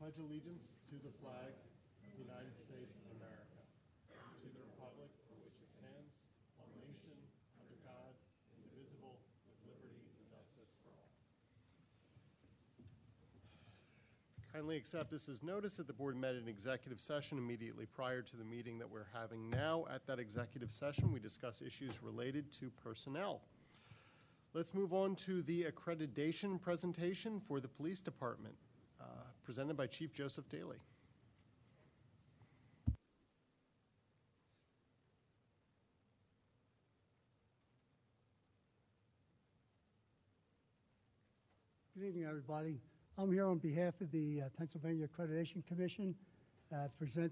pledge allegiance to the flag of the United States of America, and to the republic for which it stands, one nation, under God, indivisible, with liberty and justice for all. Kindly accept this as notice that the board met in executive session immediately prior to the meeting that we're having now. At that executive session, we discuss issues related to personnel. Let's move on to the accreditation presentation for the police department, presented by Chief Joseph Daly. Good evening, everybody. I'm here on behalf of the Pennsylvania Accreditation Commission to present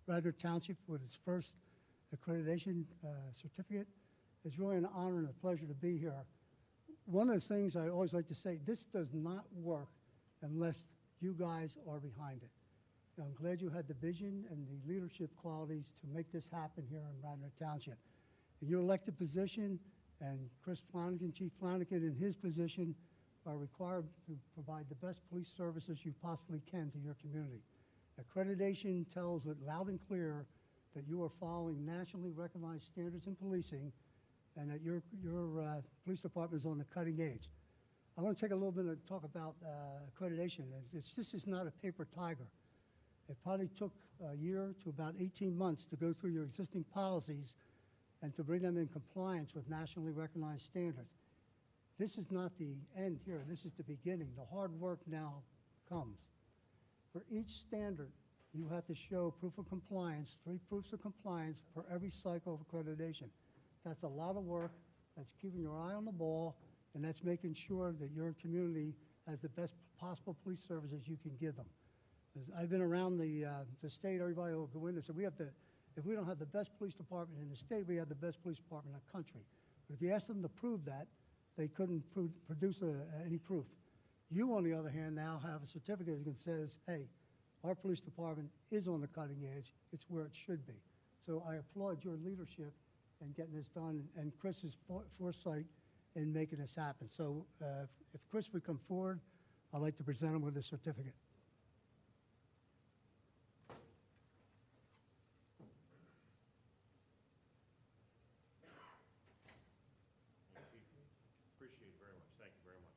Radnor Township with its first accreditation certificate. It's really an honor and a pleasure to be here. One of the things I always like to say, this does not work unless you guys are behind it. And I'm glad you had the vision and the leadership qualities to make this happen here in Radnor Township. In your elected position, and Chris Flanagan, Chief Flanagan, in his position, are required to provide the best police services you possibly can to your community. Accreditation tells it loud and clear that you are following nationally recognized standards in policing and that your police department is on the cutting edge. I want to take a little bit to talk about accreditation. This is not a paper tiger. It probably took a year to about 18 months to go through your existing policies and to bring them in compliance with nationally recognized standards. This is not the end here. This is the beginning. The hard work now comes. For each standard, you have to show proof of compliance, 3 proofs of compliance for every cycle of accreditation. That's a lot of work. That's keeping your eye on the ball, and that's making sure that your community has the best possible police services you can give them. As I've been around the state, everybody will go in and say, if we don't have the best police department in the state, we have the best police department in the country. But if you ask them to prove that, they couldn't produce any proof. You, on the other hand, now have a certificate that says, hey, our police department is on the cutting edge. It's where it should be. So I applaud your leadership in getting this done and Chris's foresight in making this happen. So if Chris would come forward, I'd like to present him with a certificate. Appreciate it very much. Thank you very much.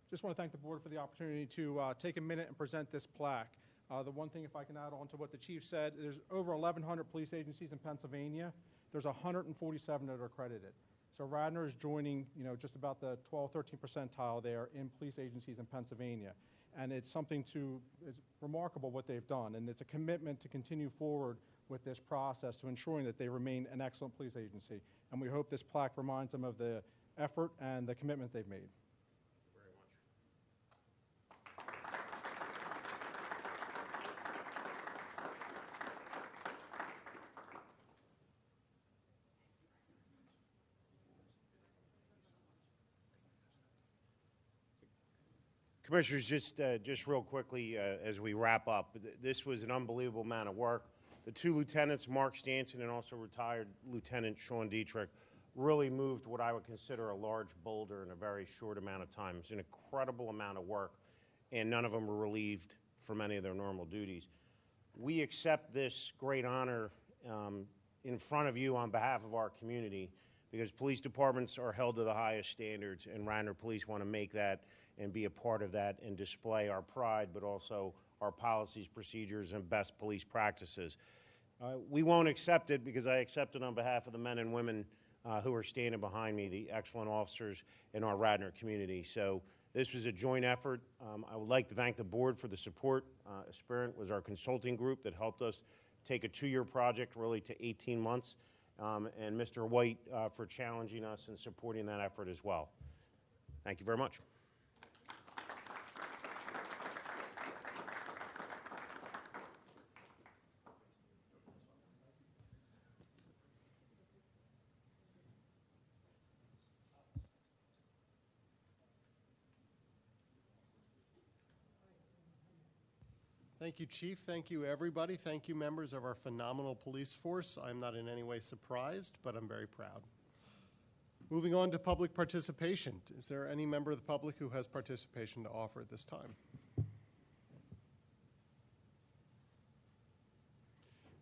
Just want to thank the board for the opportunity to take a minute and present this plaque. The one thing, if I can add on to what the chief said, there's over 1,100 police agencies in Pennsylvania. There's 147 that are accredited. So Radnor is joining, just about the 12, 13 percentile there in police agencies in Pennsylvania. And it's it's remarkable what they've done. And it's a commitment to continue forward with this process to ensuring that they remain an excellent police agency. And we hope this plaque reminds them of the effort and the commitment they've made. Commissioners, just real quickly as we wrap up, this was an unbelievable amount of work. The 2 lieutenants, Mark Stanson and also retired Lieutenant Sean Dietrich, really moved what I would consider a large boulder in a very short amount of time. It's an incredible amount of work, and none of them were relieved from any of their normal duties. We accept this great honor in front of you on behalf of our community because police departments are held to the highest standards, and Radnor Police want to make that and be a part of that and display our pride, but also our policies, procedures, and best police practices. We won't accept it because I accept it on behalf of the men and women who are standing behind me, the excellent officers in our Radnor community. So this was a joint effort. I would like to thank the board for the support. Aspirant was our consulting group that helped us take a 2-year project really to 18 months, and Mr. White for challenging us and supporting that effort as well. Thank you very much. Thank you, Chief. Thank you, everybody. Thank you, members of our phenomenal police force. I'm not in any way surprised, but I'm very proud. Moving on to public participation. Is there any member of the public who has participation to offer at this time?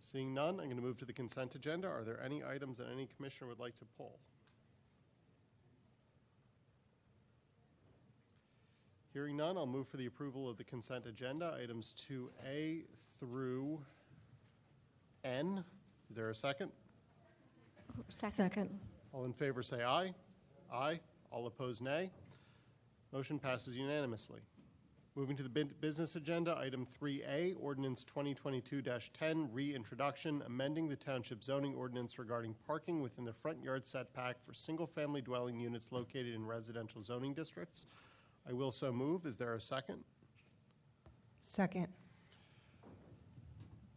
Seeing none, I'm going to move to the consent agenda. Are there any items that any commissioner would like to pull? Hearing none, I'll move for the approval of the consent agenda, items 2A through N. Is there a second? Second. All in favor say aye. Aye. All opposed, nay. Motion passes unanimously. Moving to the business agenda, item 3A, Ordinance 2022-10, Reintroduction, amending the Township zoning ordinance regarding parking within the front yard setback for single-family dwelling units located in residential zoning districts. I will so move. Is there a second? Second.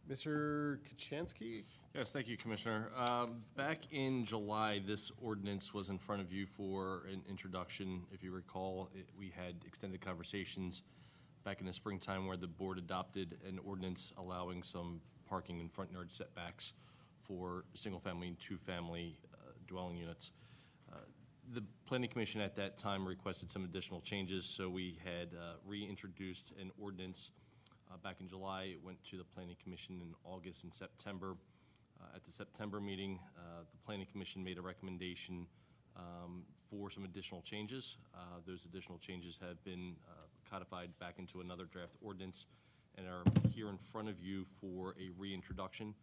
Mr. Kachansky? Yes, thank you, Commissioner. Back in July, this ordinance was in front of you for an introduction. If you recall, we had extended conversations back in the springtime where the board adopted an ordinance allowing some parking in front yard setbacks for single-family and two-family dwelling units. The Planning Commission at that time requested some additional changes, so we had reintroduced an ordinance back in July. It went to the Planning Commission in August and September. At the September meeting, the Planning Commission made a recommendation for some additional changes. Those additional changes have been codified back into another draft ordinance and are here in front of you for a reintroduction.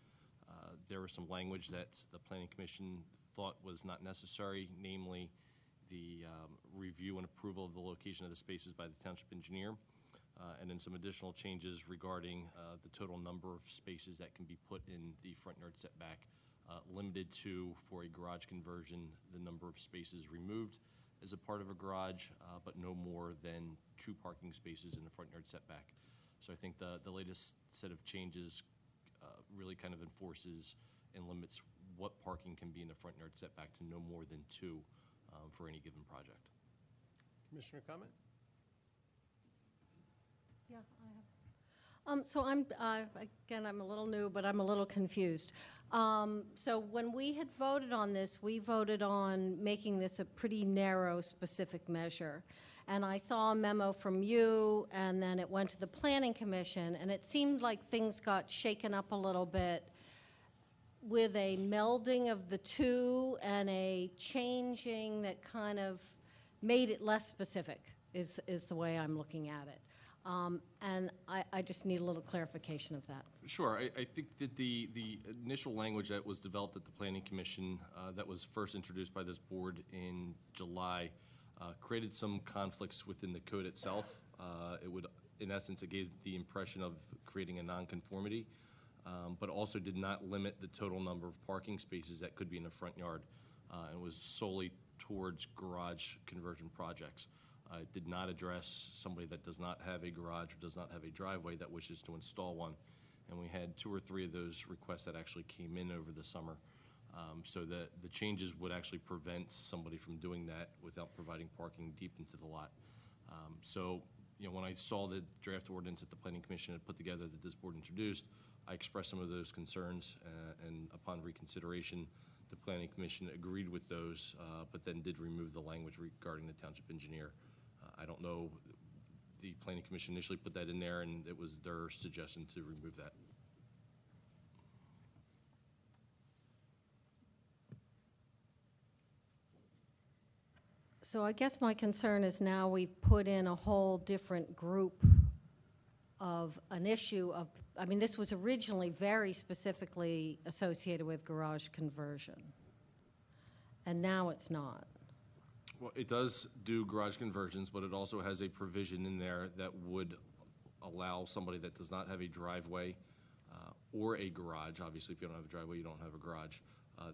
There was some language that the Planning Commission thought was not necessary, namely the review and approval of the location of the spaces by the Township engineer, and then some additional changes regarding the total number of spaces that can be put in the front yard setback, limited to, for a garage conversion, the number of spaces removed as a part of a garage, but no more than 2 parking spaces in the front yard setback. So I think the latest set of changes really kind of enforces and limits what parking can be in the front yard setback to no more than 2 for any given project. Commissioner, comment? Yeah, I have. So again, I'm a little new, but I'm a little confused. So when we had voted on this, we voted on making this a pretty narrow, specific measure. And I saw a memo from you, and then it went to the Planning Commission, and it seemed like things got shaken up a little bit with a melding of the two and a changing that kind of made it less specific, is the way I'm looking at it. And I just need a little clarification of that. Sure. I think that the initial language that was developed at the Planning Commission that was first introduced by this board in July created some conflicts within the code itself. It would, in essence, it gave the impression of creating a nonconformity, but also did not limit the total number of parking spaces that could be in the front yard, and was solely towards garage conversion projects. It did not address somebody that does not have a garage or does not have a driveway that wishes to install one. And we had 2 or 3 of those requests that actually came in over the summer. So the changes would actually prevent somebody from doing that without providing parking deep into the lot. So, you know, when I saw the draft ordinance that the Planning Commission had put together that this board introduced, I expressed some of those concerns, and upon reconsideration, the Planning Commission agreed with those, but then did remove the language regarding the Township engineer. I don't know, the Planning Commission initially put that in there, and it was their suggestion to remove that. So I guess my concern is now we've put in a whole different group of an issue of, I mean, this was originally very specifically associated with garage conversion, and now it's not. Well, it does do garage conversions, but it also has a provision in there that would allow somebody that does not have a driveway or a garage, obviously if you don't have a driveway, you don't have a garage,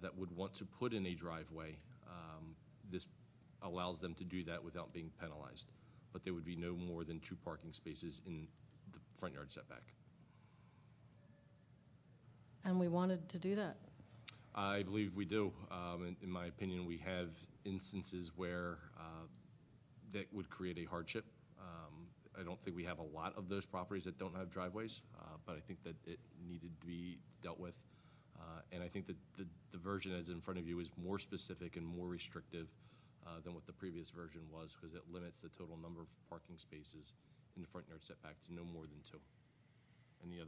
that would want to put in a driveway. This allows them to do that without being penalized, but there would be no more than 2 parking spaces in the front yard setback. And we wanted to do that. I believe we do. In my opinion, we have instances where that would create a hardship. I don't think we have a lot of those properties that don't have driveways, but I think that it needed to be dealt with. And I think that the version that's in front of you is more specific and more restrictive than what the previous version was, because it limits the total number of parking spaces in the front yard setback to no more than 2. And the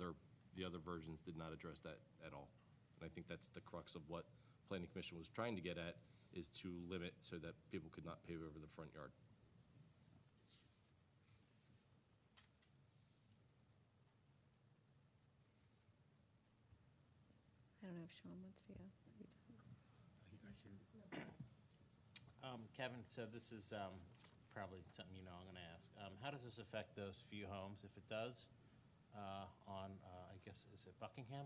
other versions did not address that at all. And I think that's the crux of what Planning Commission was trying to get at, is to limit so that people could not pave over the front yard. I don't know if Sean wants to go. Kevin, so this is probably something you know I'm going to ask. How does this affect those few homes, if it does, on, I guess, is it Buckingham?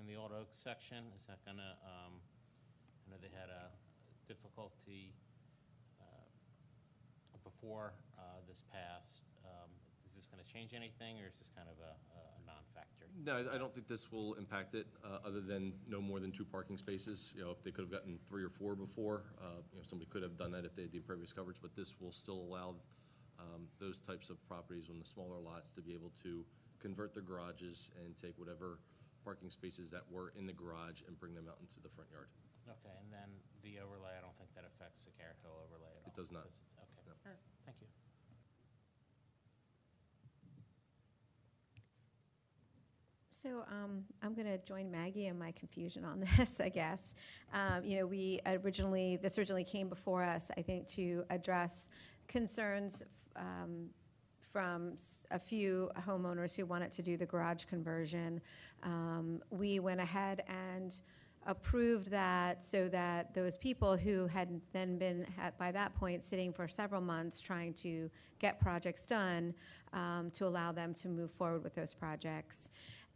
In the Old Oak section, is that going to, I know they had a difficulty before this passed. Is this going to change anything, or is this kind of a non-factor? No, I don't think this will impact it, other than no more than 2 parking spaces. You know, if they could have gotten 3 or 4 before, you know, somebody could have done that if they had the impervious coverage, but this will still allow those types of properties on the smaller lots to be able to convert their garages and take whatever parking spaces that were in the garage and bring them out into the front yard. Okay, and then the overlay, I don't think that affects the character overlay at all? It does not. Because it's- Okay, No. all right, thank you. So I'm going to join Maggie in my confusion on this, I guess. You know, this originally came before us, I think, to address concerns from a few homeowners who wanted to do the garage conversion. We went ahead and approved that so that those people who had then been, by that point, sitting for several months trying to get projects done, to allow them to move forward with those projects.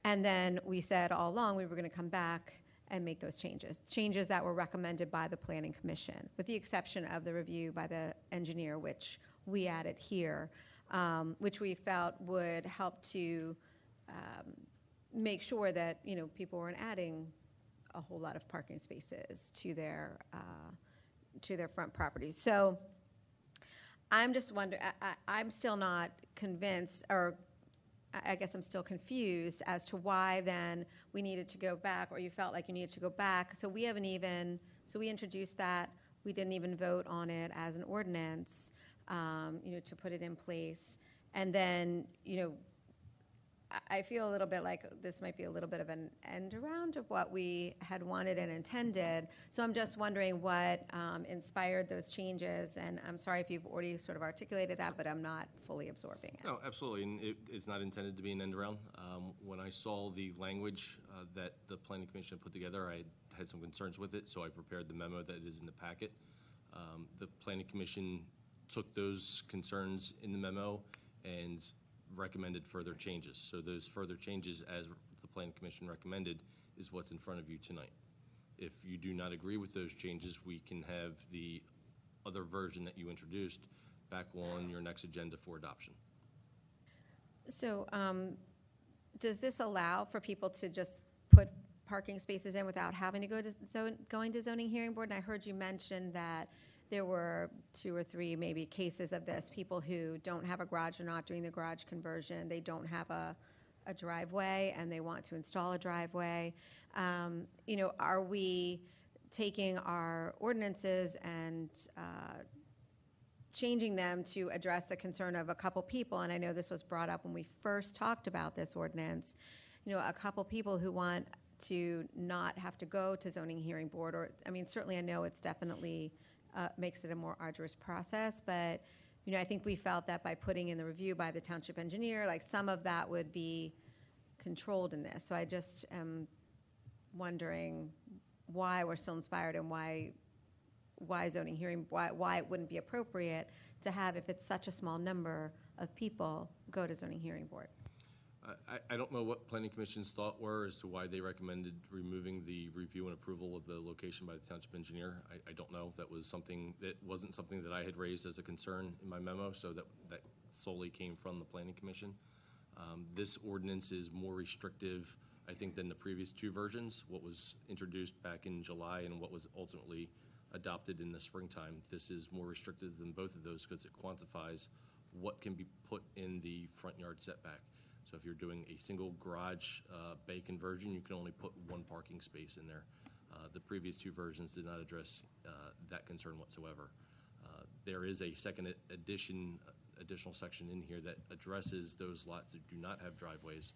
And then we said all along we were going to come back and make those changes that were recommended by the Planning Commission, with the exception of the review by the engineer, which we added here, which we felt would help to make sure that, you know, people weren't adding a whole lot of parking spaces to their front properties. So I'm just wondering, I'm still not convinced, or I guess I'm still confused as to why then we needed to go back, or you felt like you needed to go back. So we introduced that. We didn't even vote on it as an ordinance, you know, to put it in place. And then, you know, I feel a little bit like this might be a little bit of an end around of what we had wanted and intended. So I'm just wondering what inspired those changes. And I'm sorry if you've already sort of articulated that, but I'm not fully absorbing it. No, absolutely, and it's not intended to be an end around. When I saw the language that the Planning Commission put together, I had some concerns with it, so I prepared the memo that is in the packet. The Planning Commission took those concerns in the memo and recommended further changes. So those further changes, as the Planning Commission recommended, is what's in front of you tonight. If you do not agree with those changes, we can have the other version that you introduced back on your next agenda for adoption. So does this allow for people to just put parking spaces in without having to go to going to zoning hearing board? And I heard you mention that there were 2 or 3 maybe cases of this, people who don't have a garage or not doing the garage conversion. They don't have a driveway and they want to install a driveway. You know, are we taking our ordinances and changing them to address the concern of a couple people? And I know this was brought up when we first talked about this ordinance. You know, a couple people who want to not have to go to zoning hearing board, or, I mean, certainly I know it's definitely makes it a more arduous process, but, you know, I think we felt that by putting in the review by the township engineer, like some of that would be controlled in this. So I just am wondering why we're still inspired and why zoning hearing, why it wouldn't be appropriate to have, if it's such a small number of people, go to zoning hearing board. I don't know what Planning Commission's thought were as to why they recommended removing the review and approval of the location by the township engineer. I don't know. That wasn't something that I had raised as a concern in my memo, so that solely came from the Planning Commission. This ordinance is more restrictive, I think, than the previous 2 versions, what was introduced back in July and what was ultimately adopted in the springtime. This is more restrictive than both of those because it quantifies what can be put in the front yard setback. So if you're doing a single garage bay conversion, you can only put one parking space in there. The previous two versions did not address that concern whatsoever. There is a second additional section in here that addresses those lots that do not have driveways.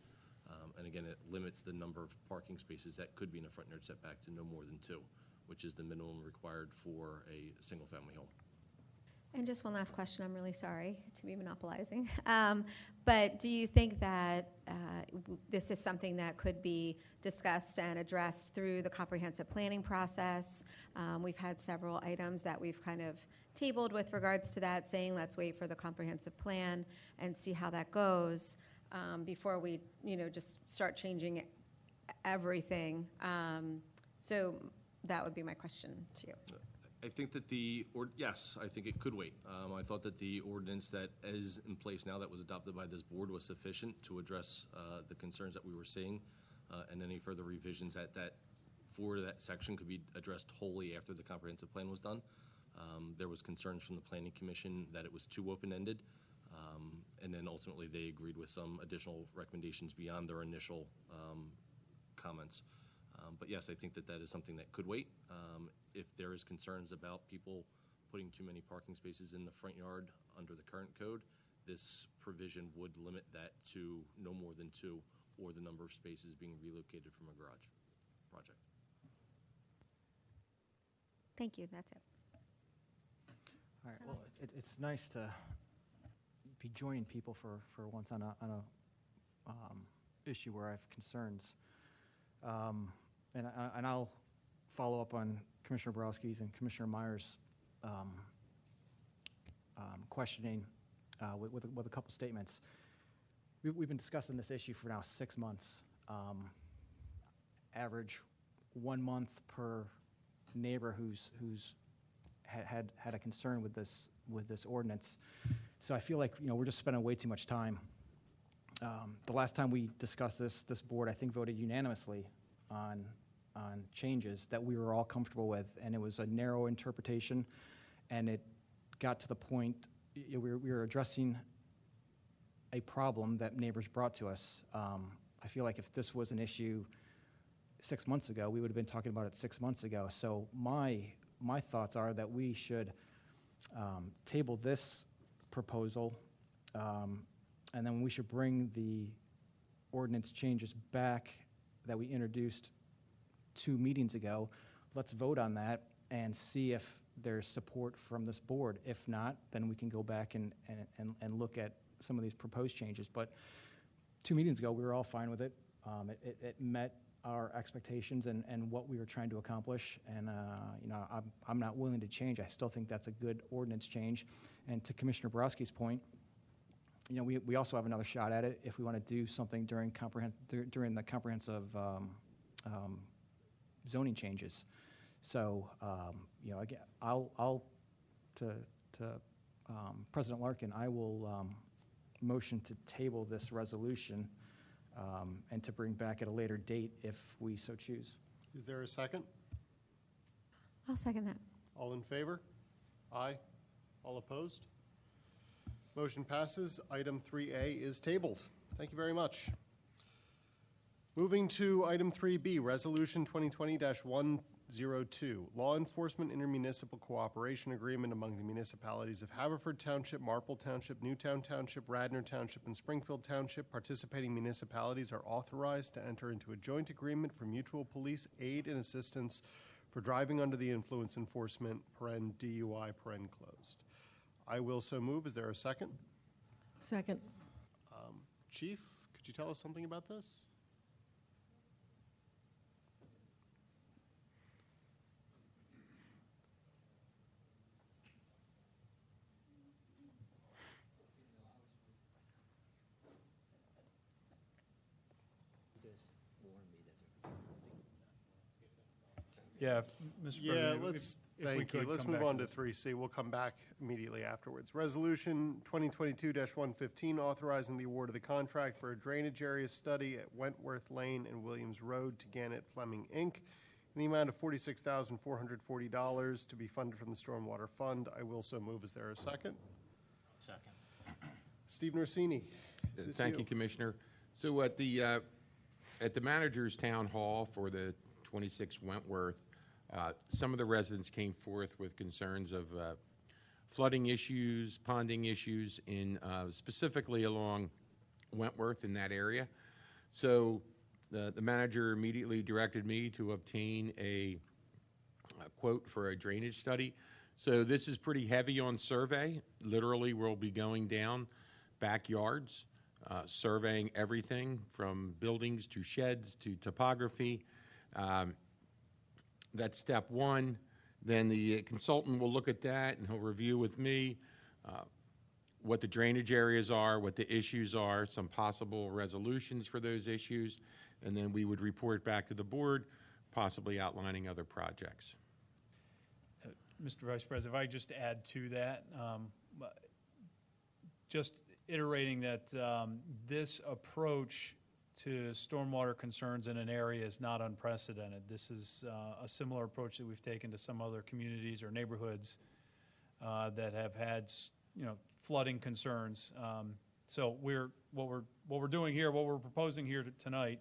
And again, it limits the number of parking spaces that could be in a front yard setback to no more than 2, which is the minimum required for a single-family home. And just one last question, I'm really sorry to be monopolizing. But do you think that this is something that could be discussed and addressed through the comprehensive planning process? We've had several items that we've kind of tabled with regards to that, saying let's wait for the comprehensive plan and see how that goes before we, just start changing everything. So that would be my question to you. I think that yes, I think it could wait. I thought that the ordinance that is in place now that was adopted by this board was sufficient to address the concerns that we were seeing, and any further revisions for that section could be addressed wholly after the comprehensive plan was done. There was concerns from the Planning Commission that it was too open-ended, and then ultimately they agreed with some additional recommendations beyond their initial comments. But yes, I think that is something that could wait. If there is concerns about people putting too many parking spaces in the front yard under the current code, this provision would limit that to no more than 2, or the number of spaces being relocated from a garage project. Thank you, that's it. All right, well, it's nice to be joining people for once on a issue where I have concerns. And I'll follow up on Commissioner Borowski's and Commissioner Meyer's questioning with a couple statements. We've been discussing this issue for now 6 months. Average 1 month per neighbor who's had a concern with this ordinance. So I feel like we're just spending way too much time. The last time we discussed this board, I think, voted unanimously on changes that we were all comfortable with, and it was a narrow interpretation, and it got to the point we were addressing a problem that neighbors brought to us. I feel like if this was an issue 6 months ago, we would have been talking about it 6 months ago. So my thoughts are that we should table this proposal, and then we should bring the ordinance changes back that we introduced 2 meetings ago. Let's vote on that and see if there's support from this board. If not, then we can go back and look at some of these proposed changes. But 2 meetings ago, we were all fine with it. It met our expectations and what we were trying to accomplish. And I'm not willing to change. I still think that's a good ordinance change. And to Commissioner Borowski's point, we also have another shot at it if we want to do something during the comprehensive zoning changes. So again, to President Larkin, I will motion to table this resolution and to bring back at a later date if we so choose. Is there a second? I'll second that. All in favor? Aye. All opposed? Motion passes. Item 3A is tabled. Thank you very much. Moving to item 3B, Resolution 2020-102, Law Enforcement Intermunicipal Cooperation Agreement among the municipalities of Haverford Township, Marple Township, Newtown Township, Radnor Township, and Springfield Township. Participating municipalities are authorized to enter into a joint agreement for mutual police aid and assistance for driving under the influence enforcement, DUI, closed. I will so move. Is there a second? Second. Chief, could you tell us something about this? Yeah, Mr. Yeah, President. let's, if we thank you. could Let's come move back on to this. 3C. We'll come back immediately afterwards. Resolution 2022-115, authorizing the award of the contract for a drainage area study at Wentworth Lane and Williams Road to Gannett Fleming, Inc., in the amount of $46,440 to be funded from the Stormwater Fund. I will so move. Is there a second? Second. Steve Norsini. Is this Thank you, Commissioner. So at the manager's town hall for the 26 Wentworth, some of the residents came forth with concerns of flooding issues, ponding issues in specifically along Wentworth in that area. So the manager immediately directed me to obtain a quote for a drainage study. So this is pretty heavy on survey. Literally, we'll be going down backyards, surveying everything from buildings to sheds to topography. That's step one. Then the consultant will look at that and he'll review with me what the drainage areas are, what the issues are, some possible resolutions for those issues, and then we would report back to the board, possibly outlining other projects. Mr. Vice President, if I just add to that, just iterating that this approach to stormwater concerns in an area is not unprecedented. This is a similar approach that we've taken to some other communities or neighborhoods that have had, flooding concerns. So what we're doing here, what we're proposing here tonight,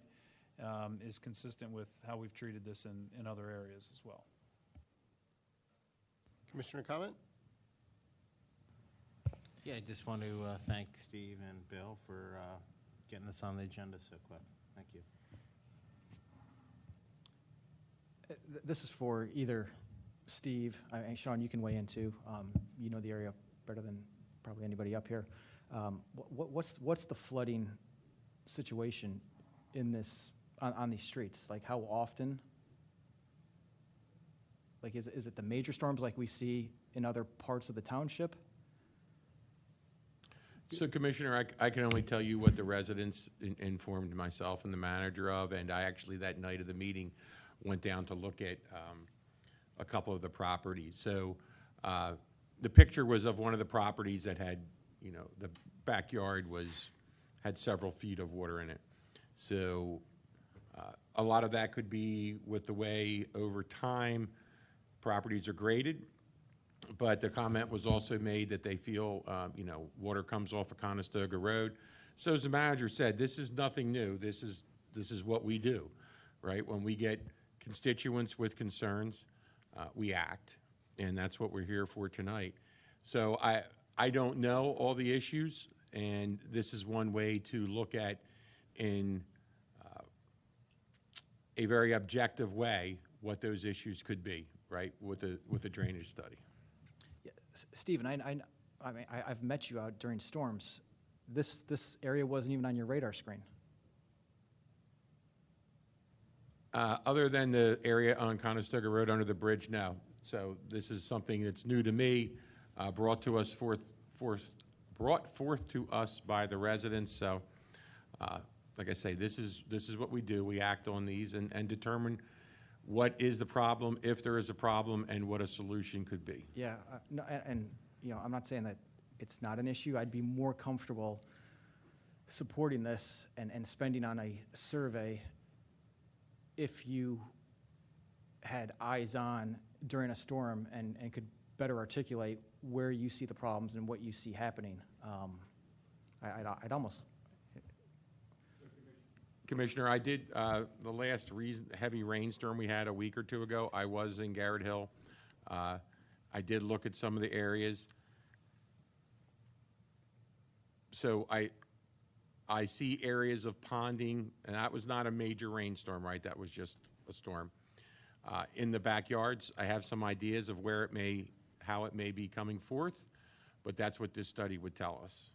is consistent with how we've treated this in other areas as well. Commissioner, comment? Yeah, I just want to thank Steve and Bill for getting this on the agenda so quick. Thank you. This is for either Steve, and Sean, you can weigh in too. You know the area better than probably anybody up here. What's the flooding situation in this, on these streets? Like how often? Like is it the major storms like we see in other parts of the township? So, Commissioner, I can only tell you what the residents informed myself and the manager of, and I actually that night of the meeting went down to look at a couple of the properties. So the picture was of one of the properties that had, the backyard had several feet of water in it. So a lot of that could be with the way over time properties are graded. But the comment was also made that they feel, water comes off of Conestoga Road. So as the manager said, this is nothing new. This is what we do, right? When we get constituents with concerns, we act, and that's what we're here for tonight. So I don't know all the issues, and this is one way to look at in a very objective way what those issues could be, right, with a drainage study. Stephen, I mean, I've met you out during storms. This area wasn't even on your radar screen. Other than the area on Conestoga Road under the bridge, no. So this is something that's new to me, brought forth to us by the residents. So, like I say, this is what we do. We act on these and determine what is the problem, if there is a problem, and what a solution could be. Yeah, no, and I'm not saying that it's not an issue. I'd be more comfortable supporting this and spending on a survey if you had eyes on during a storm and could better articulate where you see the problems and what you see happening. I'd almost... Commissioner, I did, the last heavy rainstorm we had a week or two ago, I was in Garrett Hill. I did look at some of the areas. So I see areas of ponding, and that was not a major rainstorm, right? That was just a storm. In the backyards, I have some ideas of how it may be coming forth, but that's what this study would tell us.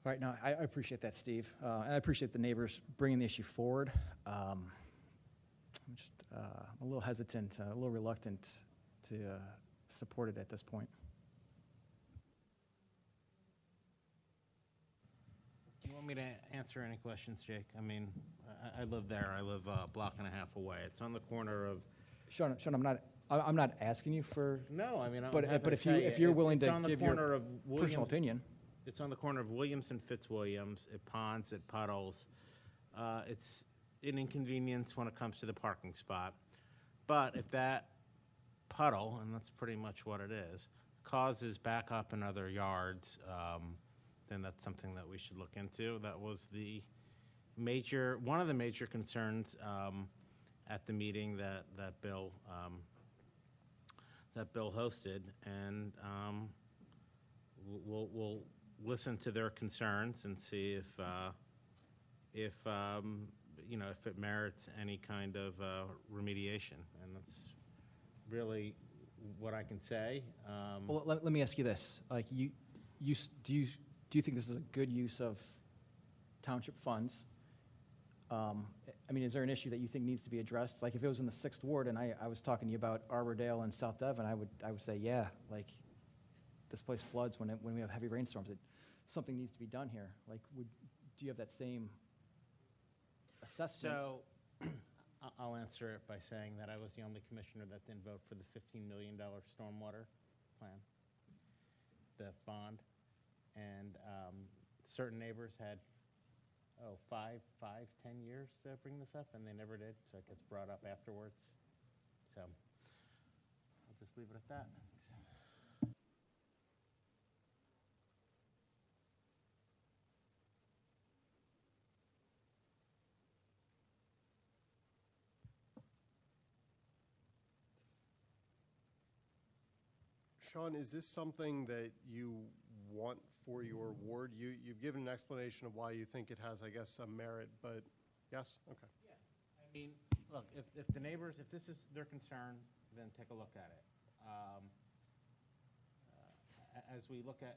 All right, no, I appreciate that, Steve. And I appreciate the neighbors bringing the issue forward. I'm just a little hesitant, a little reluctant to support it at this point. Do you want me to answer any questions, Jake? I mean, I live there. I live a block and a half away. It's on the corner of... Sean, I'm not asking you for... No, I mean... But if you're willing to give your personal opinion... It's on the corner of Williams and Fitzwilliams. It ponds, it puddles. It's an inconvenience when it comes to the parking spot. But if that puddle, and that's pretty much what it is, causes backup in other yards, then that's something that we should look into. That was one of the major concerns at the meeting that Bill hosted, and we'll listen to their concerns and see if it merits any kind of remediation, and that's really what I can say. Well, let me ask you this: like, do you think this is a good use of township funds? I mean, is there an issue that you think needs to be addressed? Like, if it was in the 6th Ward and I was talking to you about Arbordale and South Devon, I would say, yeah, like, this place floods when we have heavy rainstorms. Something needs to be done here. Like, do you have that same assessment? So I'll answer it by saying that I was the only commissioner that didn't vote for the $15 million stormwater plan, the bond, and certain neighbors had 10 years to bring this up, and they never did, so it gets brought up afterwards. So I'll just leave it at that. Sean, is this something that you want for your ward? You've given an explanation of why you think it has, I guess, some merit, but yes? Okay. Yeah, I mean, look, if the neighbors, if this is their concern, then take a look at it. As we look at,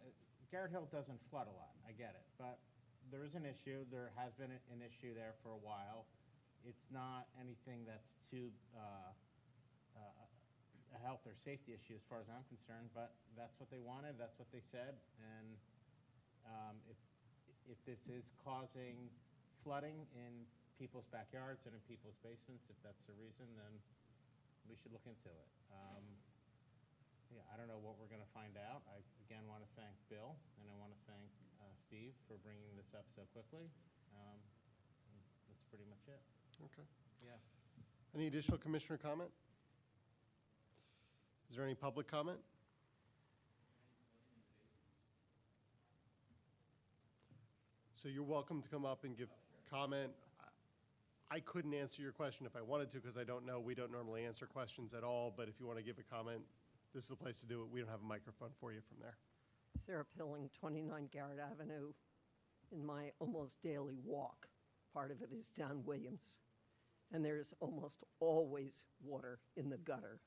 Garrett Hill doesn't flood a lot, I get it, but there is an issue, there has been an issue there for a while. It's not anything that's too, a health or safety issue as far as I'm concerned, but that's what they wanted, that's what they said, and if this is causing flooding in people's backyards and in people's basements, if that's the reason, then we should look into it. Yeah, I don't know what we're going to find out. I, again, want to thank Bill, and I want to thank Steve for bringing this up so quickly. That's pretty much it. Okay. Yeah. Any additional commissioner comment? Is there any public comment? So you're welcome to come up and give comment. I couldn't answer your question if I wanted to because I don't know. We don't normally answer questions at all, but if you want to give a comment, this is the place to do it. We don't have a microphone for you from there. Sarah Pilling, 29 Garrett Avenue. In my almost daily walk, part of it is down Williams, and there's almost always water in the gutter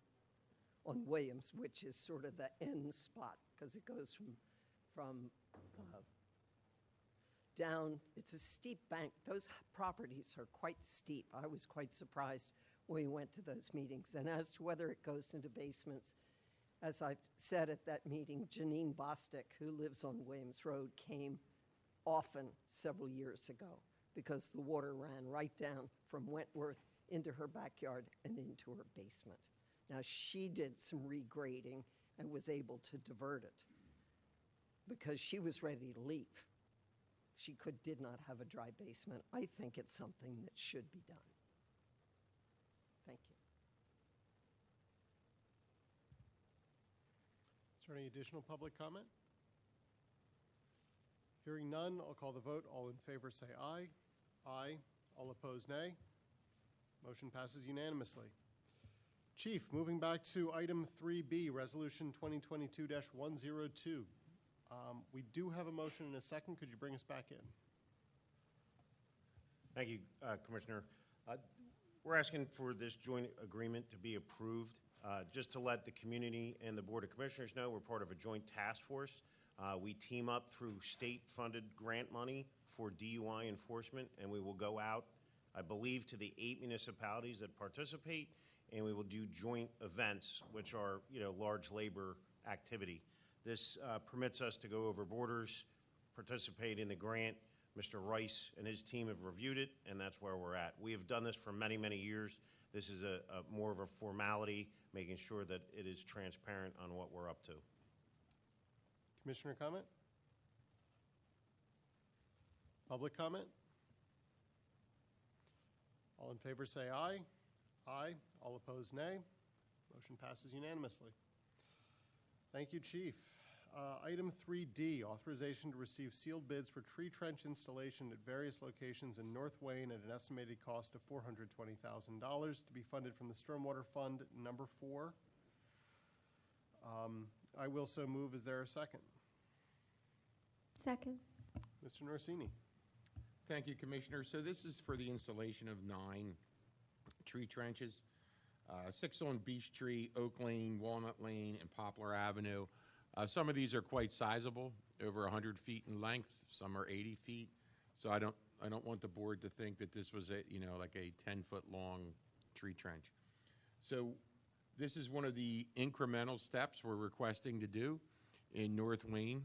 on Williams, which is sort of the end spot because it goes from down. It's a steep bank. Those properties are quite steep. I was quite surprised when we went to those meetings. And as to whether it goes into basements, as I've said at that meeting, Janine Bostic, who lives on Williams Road, came often several years ago because the water ran right down from Wentworth into her backyard and into her basement. Now, she did some regrading and was able to divert it because she was ready to leave. She did not have a dry basement. I think it's something that should be done. Thank you. Is there any additional public comment? Hearing none, I'll call the vote. All in favor say aye. Aye. All opposed, nay. Motion passes unanimously. Chief, moving back to item 3B, Resolution 2022-102. We do have a motion and a second. Could you bring us back in? Thank you, Commissioner. We're asking for this joint agreement to be approved. Just to let the community and the Board of Commissioners know, we're part of a joint task force. We team up through state-funded grant money for DUI enforcement, and we will go out, I believe, to the 8 municipalities that participate, and we will do joint events, which are, large labor activity. This permits us to go over borders, participate in the grant. Mr. Rice and his team have reviewed it, and that's where we're at. We have done this for many, many years. This is a more of a formality, making sure that it is transparent on what we're up to. Commissioner comment? Public comment? All in favor say aye. Aye. All opposed, nay. Motion passes unanimously. Thank you, Chief. Item 3D, authorization to receive sealed bids for tree trench installation at various locations in North Wayne at an estimated cost of $420,000 to be funded from the Stormwater Fund number 4. I will so move. Is there a second? Second. Mr. Norsini. Thank you, Commissioner. So this is for the installation of 9 tree trenches, 6 on Beech Tree, Oak Lane, Walnut Lane, and Poplar Avenue. Some of these are quite sizable, over 100 feet in length. Some are 80 feet. So I don't want the board to think that this was like a 10-foot long tree trench. So this is one of the incremental steps we're requesting to do in North Wayne.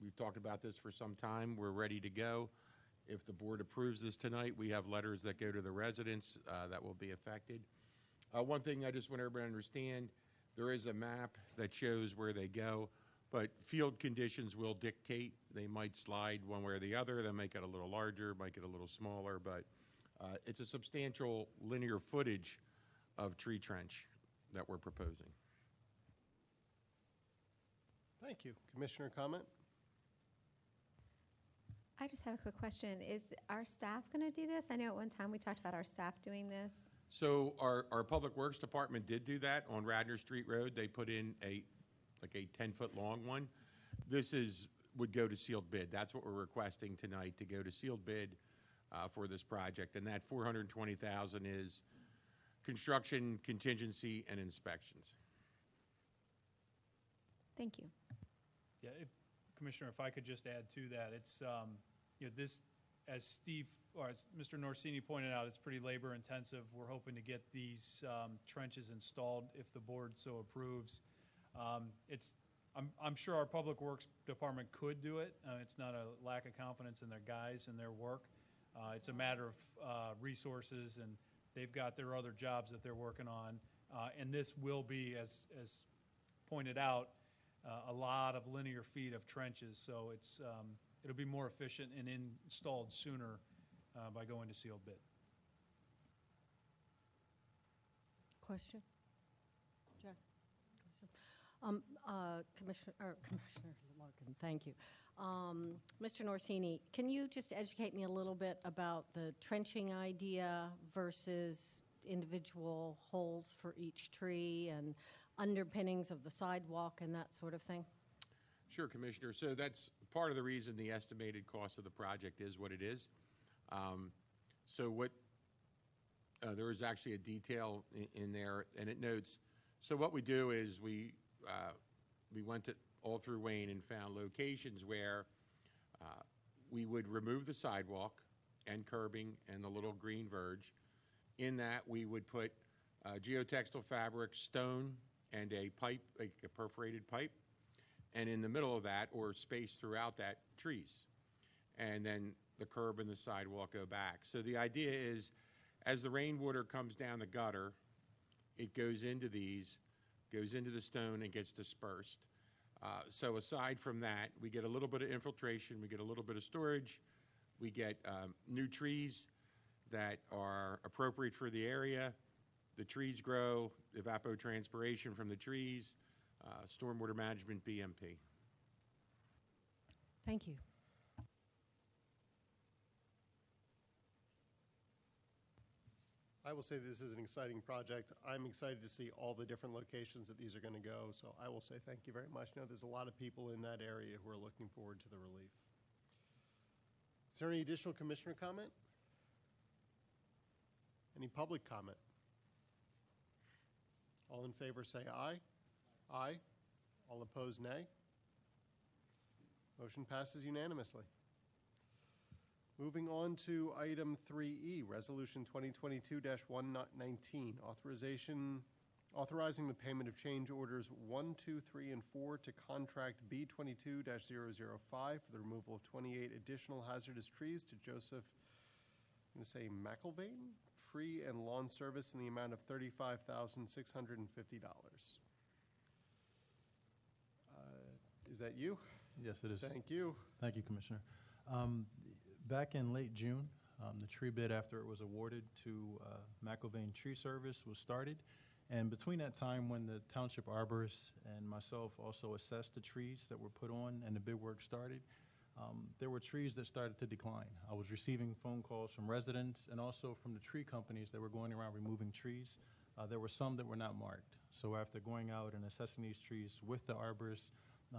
We've talked about this for some time. We're ready to go. If the board approves this tonight, we have letters that go to the residents that will be affected. One thing I just want everybody to understand, there is a map that shows where they go, but field conditions will dictate. They might slide one way or the other. They might get a little larger, might get a little smaller, but it's a substantial linear footage of tree trench that we're proposing. Thank you. Commissioner comment? I just have a quick question. Is our staff going to do this? I know at one time we talked about our staff doing this. So our Public Works Department did do that on Radnor Street Road. They put in a 10-foot long one. This would go to sealed bid. That's what we're requesting tonight, to go to sealed bid for this project. And that $420,000 is construction, contingency, and inspections. Thank you. Yeah, Commissioner, if I could just add to that, it's, this, as Steve, or as Mr. Norsini pointed out, it's pretty labor intensive. We're hoping to get these trenches installed if the board so approves. I'm sure our Public Works Department could do it. It's not a lack of confidence in their guys and their work. It's a matter of resources, and they've got their other jobs that they're working on. And this will be, as pointed out, a lot of linear feet of trenches, so it'll be more efficient and installed sooner by going to sealed bid. Question? Jack? Question? Commissioner Larkin, thank you. Mr. Norsini, can you just educate me a little bit about the trenching idea versus individual holes for each tree and underpinnings of the sidewalk and that sort of thing? Sure, Commissioner. So that's part of the reason the estimated cost of the project is what it is. There is actually a detail in there, and it notes, so what we do is we went all through Wayne and found locations where we would remove the sidewalk and curbing and the little green verge. In that, we would put geotextile fabric, stone, and a pipe, like a perforated pipe, and in the middle of that, or space throughout that, trees. And then the curb and the sidewalk go back. So the idea is, as the rainwater comes down the gutter, it goes into these, goes into the stone and gets dispersed. So aside from that, we get a little bit of infiltration, we get a little bit of storage, we get new trees that are appropriate for the area. The trees grow, evapotranspiration from the trees, stormwater management, BMP. Thank you. I will say this is an exciting project. I'm excited to see all the different locations that these are going to go, so I will say thank you very much. I know there's a lot of people in that area who are looking forward to the relief. Is there any additional commissioner comment? Any public comment? All in favor say aye. Aye. All opposed, nay. Motion passes unanimously. Moving on to item 3E, Resolution 2022-119, authorizing the payment of change orders 1, 2, 3, and 4 to contract B22-005 for the removal of 28 additional hazardous trees to Joseph, I'm going to say McIlvain, Tree and Lawn Service in the amount of $35,650. Is that you? Yes, it is. Thank you. Thank you, Commissioner. Back in late June, the tree bid, after it was awarded to McIlvain Tree Service, was started, And between that time when the township arborists and myself also assessed the trees that were put on and the bid work started, there were trees that started to decline. I was receiving phone calls from residents and also from the tree companies that were going around removing trees. There were some that were not marked. So after going out and assessing these trees with the arborists,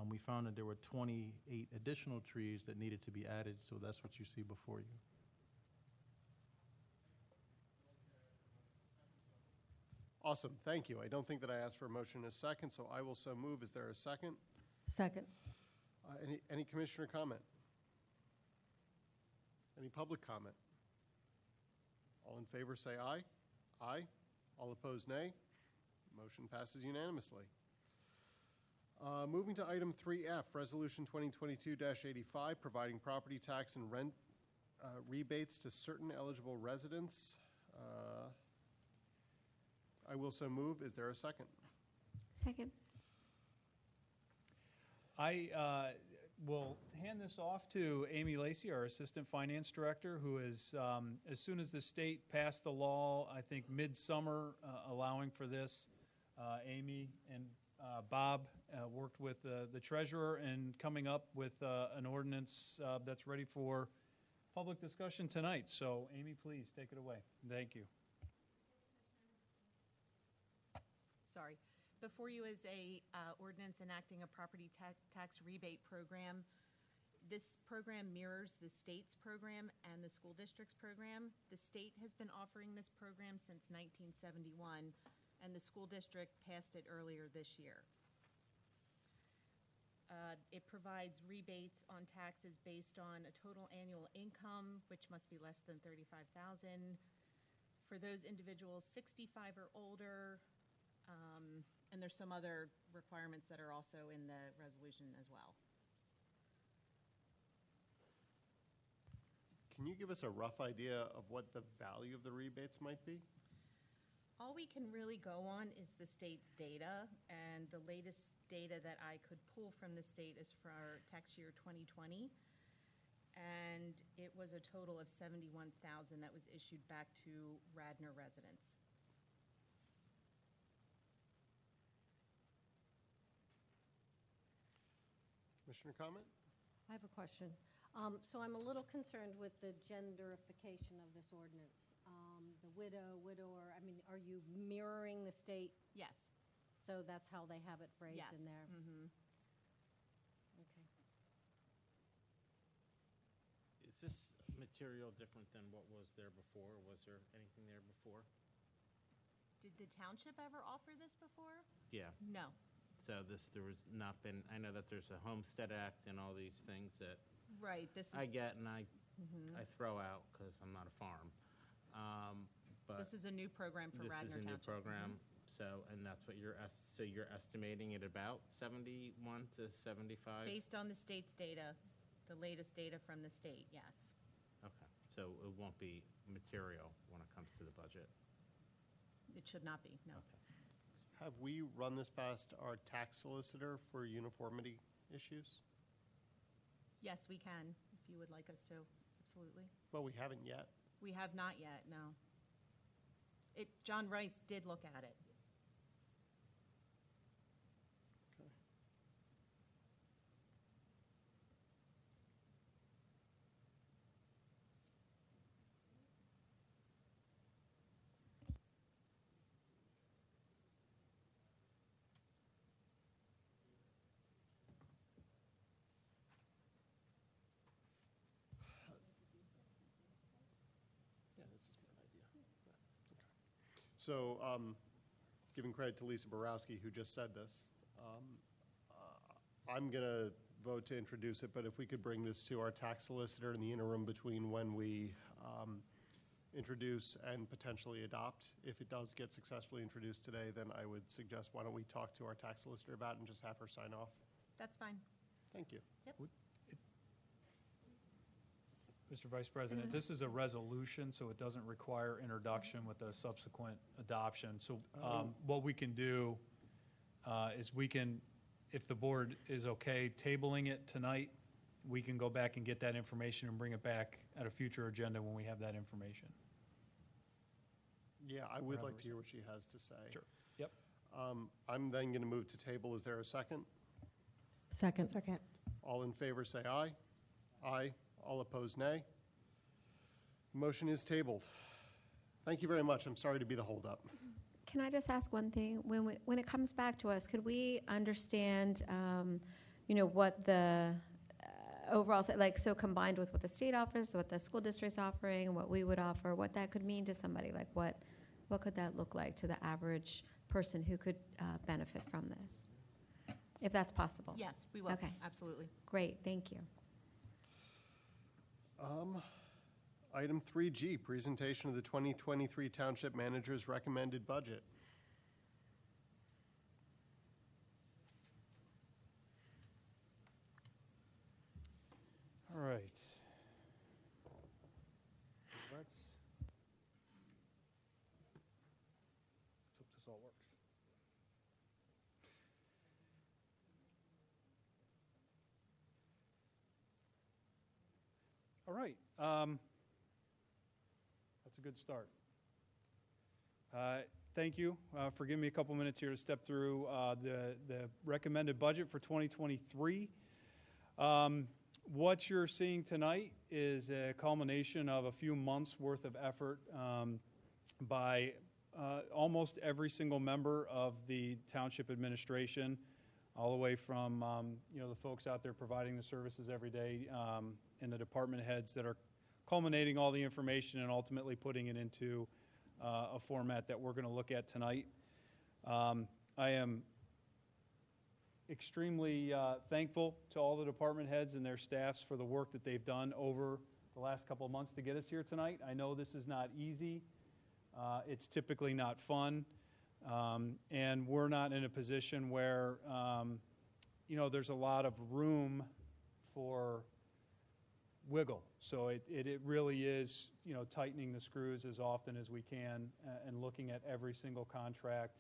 we found that there were 28 additional trees that needed to be added, so that's what you see before you. Awesome, thank you. I don't think that I asked for a motion in a second, so I will so move. Is there a second? Second. Any commissioner comment? Any public comment? All in favor say aye. Aye. All opposed, nay. Motion passes unanimously. Moving to item 3F, Resolution 2022-85, providing property tax and rent rebates to certain eligible residents. I will so move. Is there a second? Second. I will hand this off to Amy Lacey, our Assistant Finance Director, who is, as soon as the state passed the law, I think midsummer, allowing for this, Amy and Bob worked with the treasurer and coming up with an ordinance that's ready for public discussion tonight. So, Amy, please take it away. Thank you. Sorry. Before you is a ordinance enacting a property tax rebate program. This program mirrors the state's program and the school district's program. The state has been offering this program since 1971, and the school district passed it earlier this year. It provides rebates on taxes based on a total annual income, which must be less than $35,000. For those individuals 65 or older, and there's some other requirements that are also in the resolution as well. Can you give us a rough idea of what the value of the rebates might be? All we can really go on is the state's data, and the latest data that I could pull from the state is for tax year 2020, and it was a total of $71,000 that was issued back to Radnor residents. Commissioner comment? I have a question. So I'm a little concerned with the genderification of this ordinance. The widow, widower, I mean, are you mirroring the state? Yes. So that's how they have it phrased Yes. in there? Mm-hmm. Okay. Is this material different than what was there before? Was there anything there before? Did the township ever offer this before? Yeah. No. So there was not been, I know that there's a Homestead Act and all these things that Right. This is. I get and I Mhm. throw out because I'm not a farm. But This is a new program for this Radnor is Township. a new program. So, and that's what so you're estimating it about 71 to 75? Based on the state's data, the latest data from the state, yes. Okay. So it won't be material when it comes to the budget? It should not be, no. Okay. Have we run this past our tax solicitor for uniformity issues? Yes, we can, if you would like us to, absolutely. Well, we haven't yet. We have not yet, no. John Rice did look at it. Okay. Yeah, that's a smart idea. Yeah, okay. So, giving credit to Lisa Borowski, who just said this, I'm going to vote to introduce it, but if we could bring this to our tax solicitor in the interim between when we introduce and potentially adopt, if it does get successfully introduced today, then I would suggest, why don't we talk to our tax solicitor about it and just have her sign off? That's fine. Thank you. Yep. Mr. Vice President, this is a resolution, so it doesn't require introduction with a subsequent adoption. So what we can do is we can, if the board is okay tabling it tonight, we can go back and get that information and bring it back at a future agenda when we have that information. Yeah, I would like to hear what she has to say. Sure. Yep. I'm then going to move to table. Is there a second? Second. All in favor, say aye. Aye. All opposed, nay. Motion is tabled. Thank you very much. I'm sorry to be the holdup. Can I just ask one thing? When it comes back to us, could we understand, what the overall, so combined with what the state offers, what the school district's offering, and what we would offer, what that could mean to somebody? Like what could that look like to the average person who could benefit from this? If that's possible. Yes, we will. Okay. Absolutely. Great, thank you. Item 3G, presentation of the 2023 Township Manager's recommended budget. All right. Let's hope this all works. All right. That's a good start. Thank you for giving me a couple minutes here to step through the recommended budget for 2023. What you're seeing tonight is a culmination of a few months' worth of effort by almost every single member of the township administration, all the way from the folks out there providing the services every day, and the department heads that are culminating all the information and ultimately putting it into a format that we're going to look at tonight. I am extremely thankful to all the department heads and their staffs for the work that they've done over the last couple of months to get us here tonight. I know this is not easy. It's typically not fun. And we're not in a position where, there's a lot of room for wiggle. So it really is, tightening the screws as often as we can and looking at every single contract,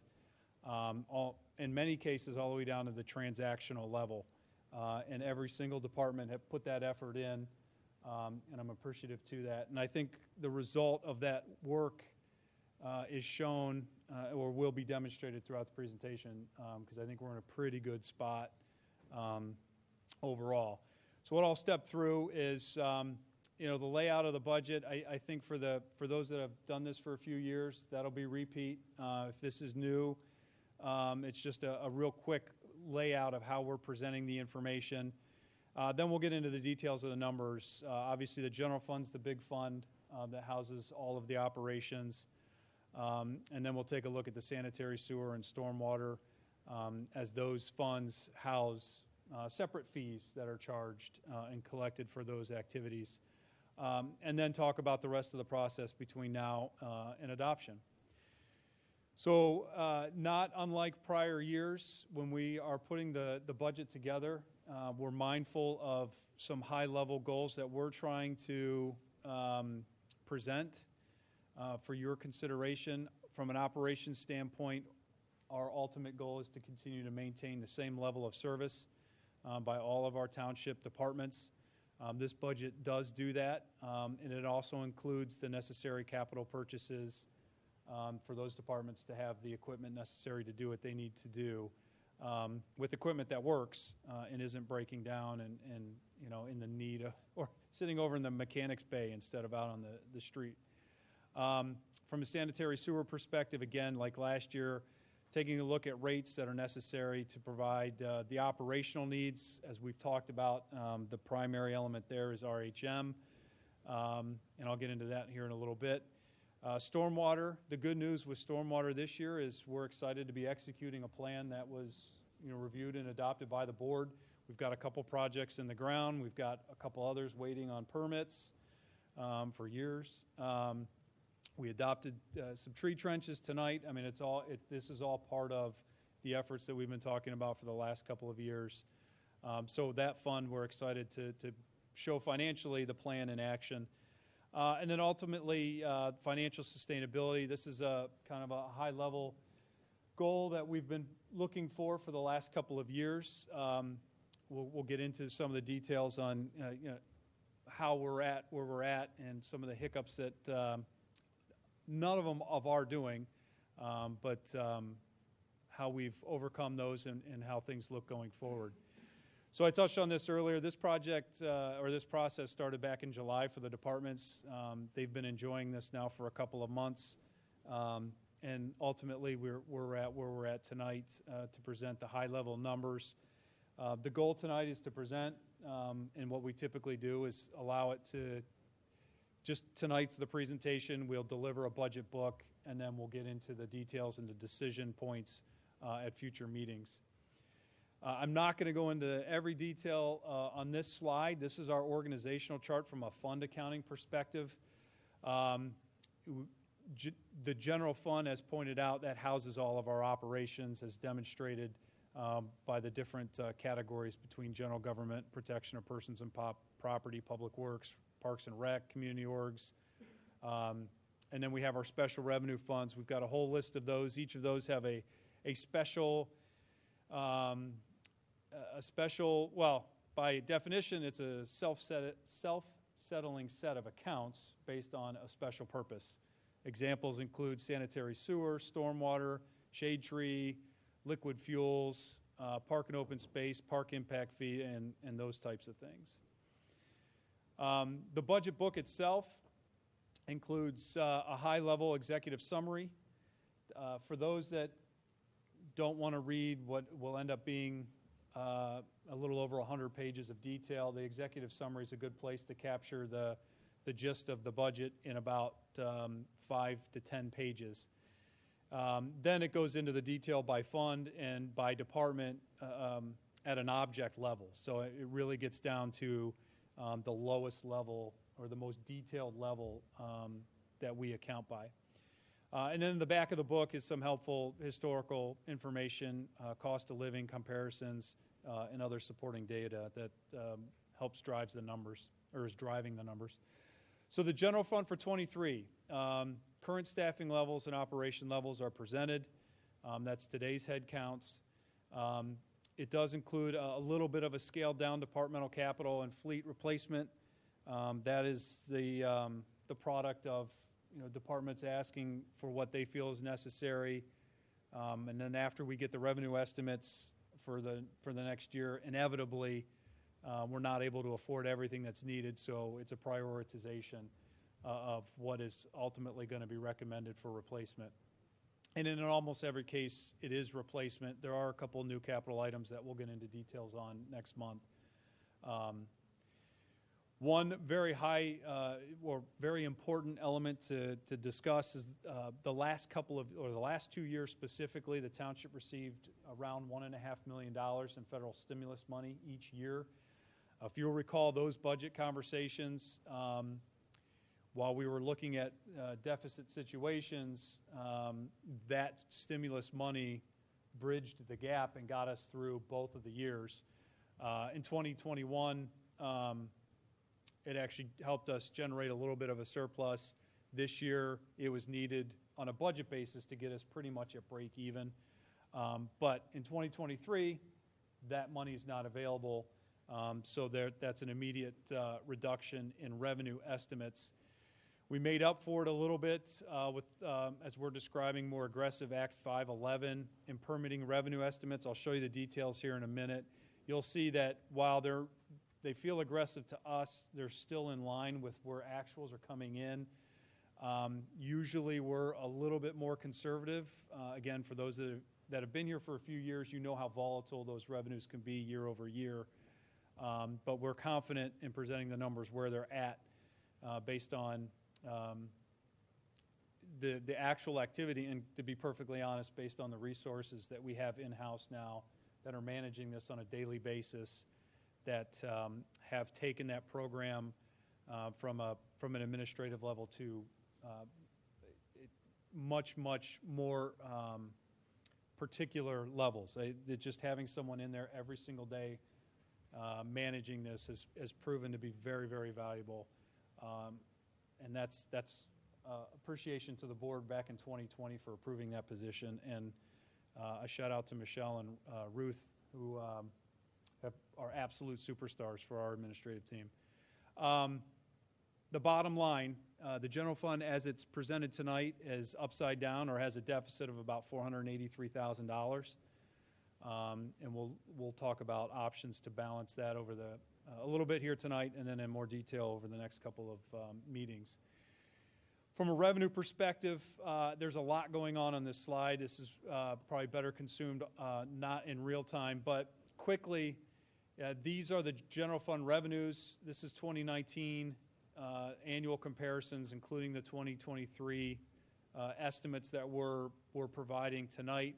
in many cases all the way down to the transactional level. And every single department have put that effort in, and I'm appreciative to that. And I think the result of that work is shown or will be demonstrated throughout the presentation, because I think we're in a pretty good spot overall. So what I'll step through is, the layout of the budget. I think for those that have done this for a few years, that'll be repeat. If this is new, it's just a real quick layout of how we're presenting the information. Then we'll get into the details of the numbers. Obviously, the general fund's the big fund that houses all of the operations. And then we'll take a look at the sanitary sewer and stormwater, as those funds house separate fees that are charged and collected for those activities. And then talk about the rest of the process between now and adoption. So not unlike prior years, when we are putting the budget together, we're mindful of some high-level goals that we're trying to present for your consideration. From an operations standpoint, our ultimate goal is to continue to maintain the same level of service by all of our township departments. This budget does do that, and it also includes the necessary capital purchases for those departments to have the equipment necessary to do what they need to do, with equipment that works and isn't breaking down and in the need of, or sitting over in the mechanics bay instead of out on the street. From a sanitary sewer perspective, again, like last year, taking a look at rates that are necessary to provide the operational needs. As we've talked about, the primary element there is RHM, and I'll get into that here in a little bit. Stormwater, the good news with stormwater this year is we're excited to be executing a plan that was reviewed and adopted by the board. We've got a couple projects in the ground. We've got a couple others waiting on permits for years. We adopted some tree trenches tonight. I mean, this is all part of the efforts that we've been talking about for the last couple of years. So that fund, we're excited to show financially the plan in action. And then ultimately, financial sustainability. This is a kind of a high-level goal that we've been looking for the last couple of years. We'll get into some of the details on how we're at, where we're at, and some of the hiccups that none of them of our doing, but how we've overcome those and how things look going forward. So I touched on this earlier. This project or this process started back in July for the departments. They've been enjoying this now for a couple of months. And ultimately, we're at where we're at tonight to present the high-level numbers. The goal tonight is to present, and what we typically do is allow it to, just tonight's the presentation, we'll deliver a budget book, and then we'll get into the details and the decision points at future meetings. I'm not going to go into every detail on this slide. This is our organizational chart from a fund accounting perspective. The general fund, as pointed out, that houses all of our operations, as demonstrated by the different categories between general government, protection of persons and property, public works, parks and rec, community orgs. And then we have our special revenue funds. We've got a whole list of those. Each of those have a special, well, by definition, it's a self-settling set of accounts based on a special purpose. Examples include sanitary sewer, stormwater, shade tree, liquid fuels, park and open space, park impact fee, and those types of things. The budget book itself includes a high-level executive summary. For those that don't want to read what will end up being a little over 100 pages of detail, the executive summary is a good place to capture the gist of the budget in about 5 to 10 pages. Then it goes into the detail by fund and by department at an object level. So it really gets down to the lowest level or the most detailed level that we account by. And then in the back of the book is some helpful historical information, cost of living comparisons, and other supporting data that helps drives the numbers, or is driving the numbers. So the general fund for 23, current staffing levels and operation levels are presented. That's today's head counts. It does include a little bit of a scaled down departmental capital and fleet replacement. That is the product of departments asking for what they feel is necessary. And then after we get the revenue estimates for the next year, inevitably, we're not able to afford everything that's needed, so it's a prioritization of what is ultimately going to be recommended for replacement. And in almost every case, it is replacement. There are a couple new capital items that we'll get into details on next month. One very high or very important element to discuss is the last 2 years specifically, the township received around $1.5 million in federal stimulus money each year. If you'll recall those budget conversations, while we were looking at deficit situations, that stimulus money bridged the gap and got us through both of the years. In 2021, it actually helped us generate a little bit of a surplus. This year, it was needed on a budget basis to get us pretty much at break even. But in 2023, that money is not available. So that's an immediate reduction in revenue estimates. We made up for it a little bit with, as we're describing, more aggressive Act 511 in permitting revenue estimates. I'll show you the details here in a minute. You'll see that while they feel aggressive to us, they're still in line with where actuals are coming in. Usually we're a little bit more conservative. Again, for those that have been here for a few years, you know how volatile those revenues can be year over year. But we're confident in presenting the numbers where they're at based on the actual activity, and to be perfectly honest, based on the resources that we have in-house now that are managing this on a daily basis, that have taken that program from an administrative level to much more particular levels. Just having someone in there every single day managing this has proven to be very, very valuable. And that's appreciation to the board back in 2020 for approving that position. And a shout out to Michelle and Ruth, who are absolute superstars for our administrative team. the bottom line, the general fund as it's presented tonight is upside down or has a deficit of about $483,000. And we'll talk about options to balance that over a little bit here tonight and then in more detail over the next couple of meetings. From a revenue perspective, there's a lot going on this slide. This is probably better consumed not in real time, but quickly, these are the general fund revenues. This is 2019 annual comparisons, including the 2023 estimates that we're providing tonight.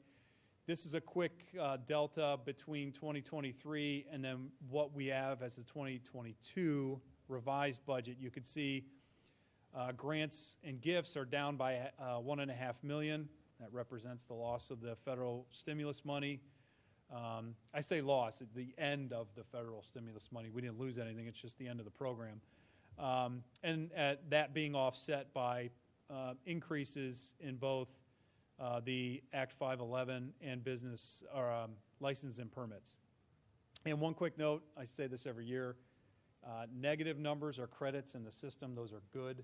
This is a quick delta between 2023 and then what we have as the 2022 revised budget. You could see grants and gifts are down by $1.5 million. That represents the loss of the federal stimulus money. I say loss at the end of the federal stimulus money. We didn't lose anything. It's just the end of the program. And that being offset by increases in both the Act 511 and business or license and permits. And one quick note, I say this every year, negative numbers are credits in the system. Those are good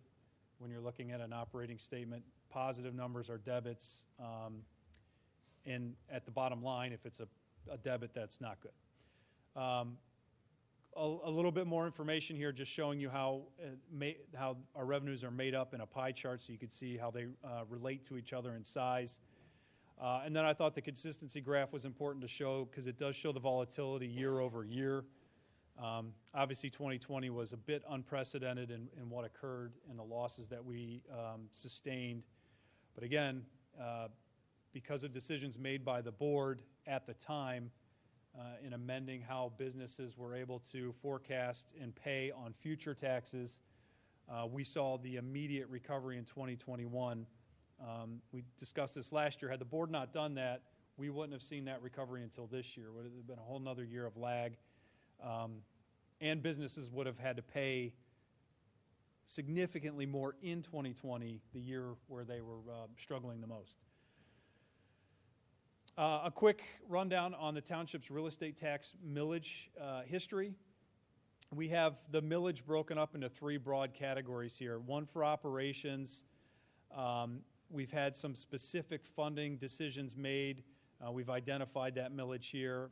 when you're looking at an operating statement. Positive numbers are debits. And at the bottom line, if it's a debit, that's not good. A little bit more information here, just showing you how our revenues are made up in a pie chart so you can see how they relate to each other in size. And then I thought the consistency graph was important to show because it does show the volatility year over year. Obviously, 2020 was a bit unprecedented in what occurred and the losses that we sustained. But again, because of decisions made by the board at the time, in amending how businesses were able to forecast and pay on future taxes, we saw the immediate recovery in 2021. We discussed this last year. Had the board not done that, we wouldn't have seen that recovery until this year. It would have been a whole nother year of lag. And businesses would have had to pay significantly more in 2020, the year where they were struggling the most. A quick rundown on the township's real estate tax millage history. We have the millage broken up into three broad categories here. One for operations. We've had some specific funding decisions made. We've identified that millage here.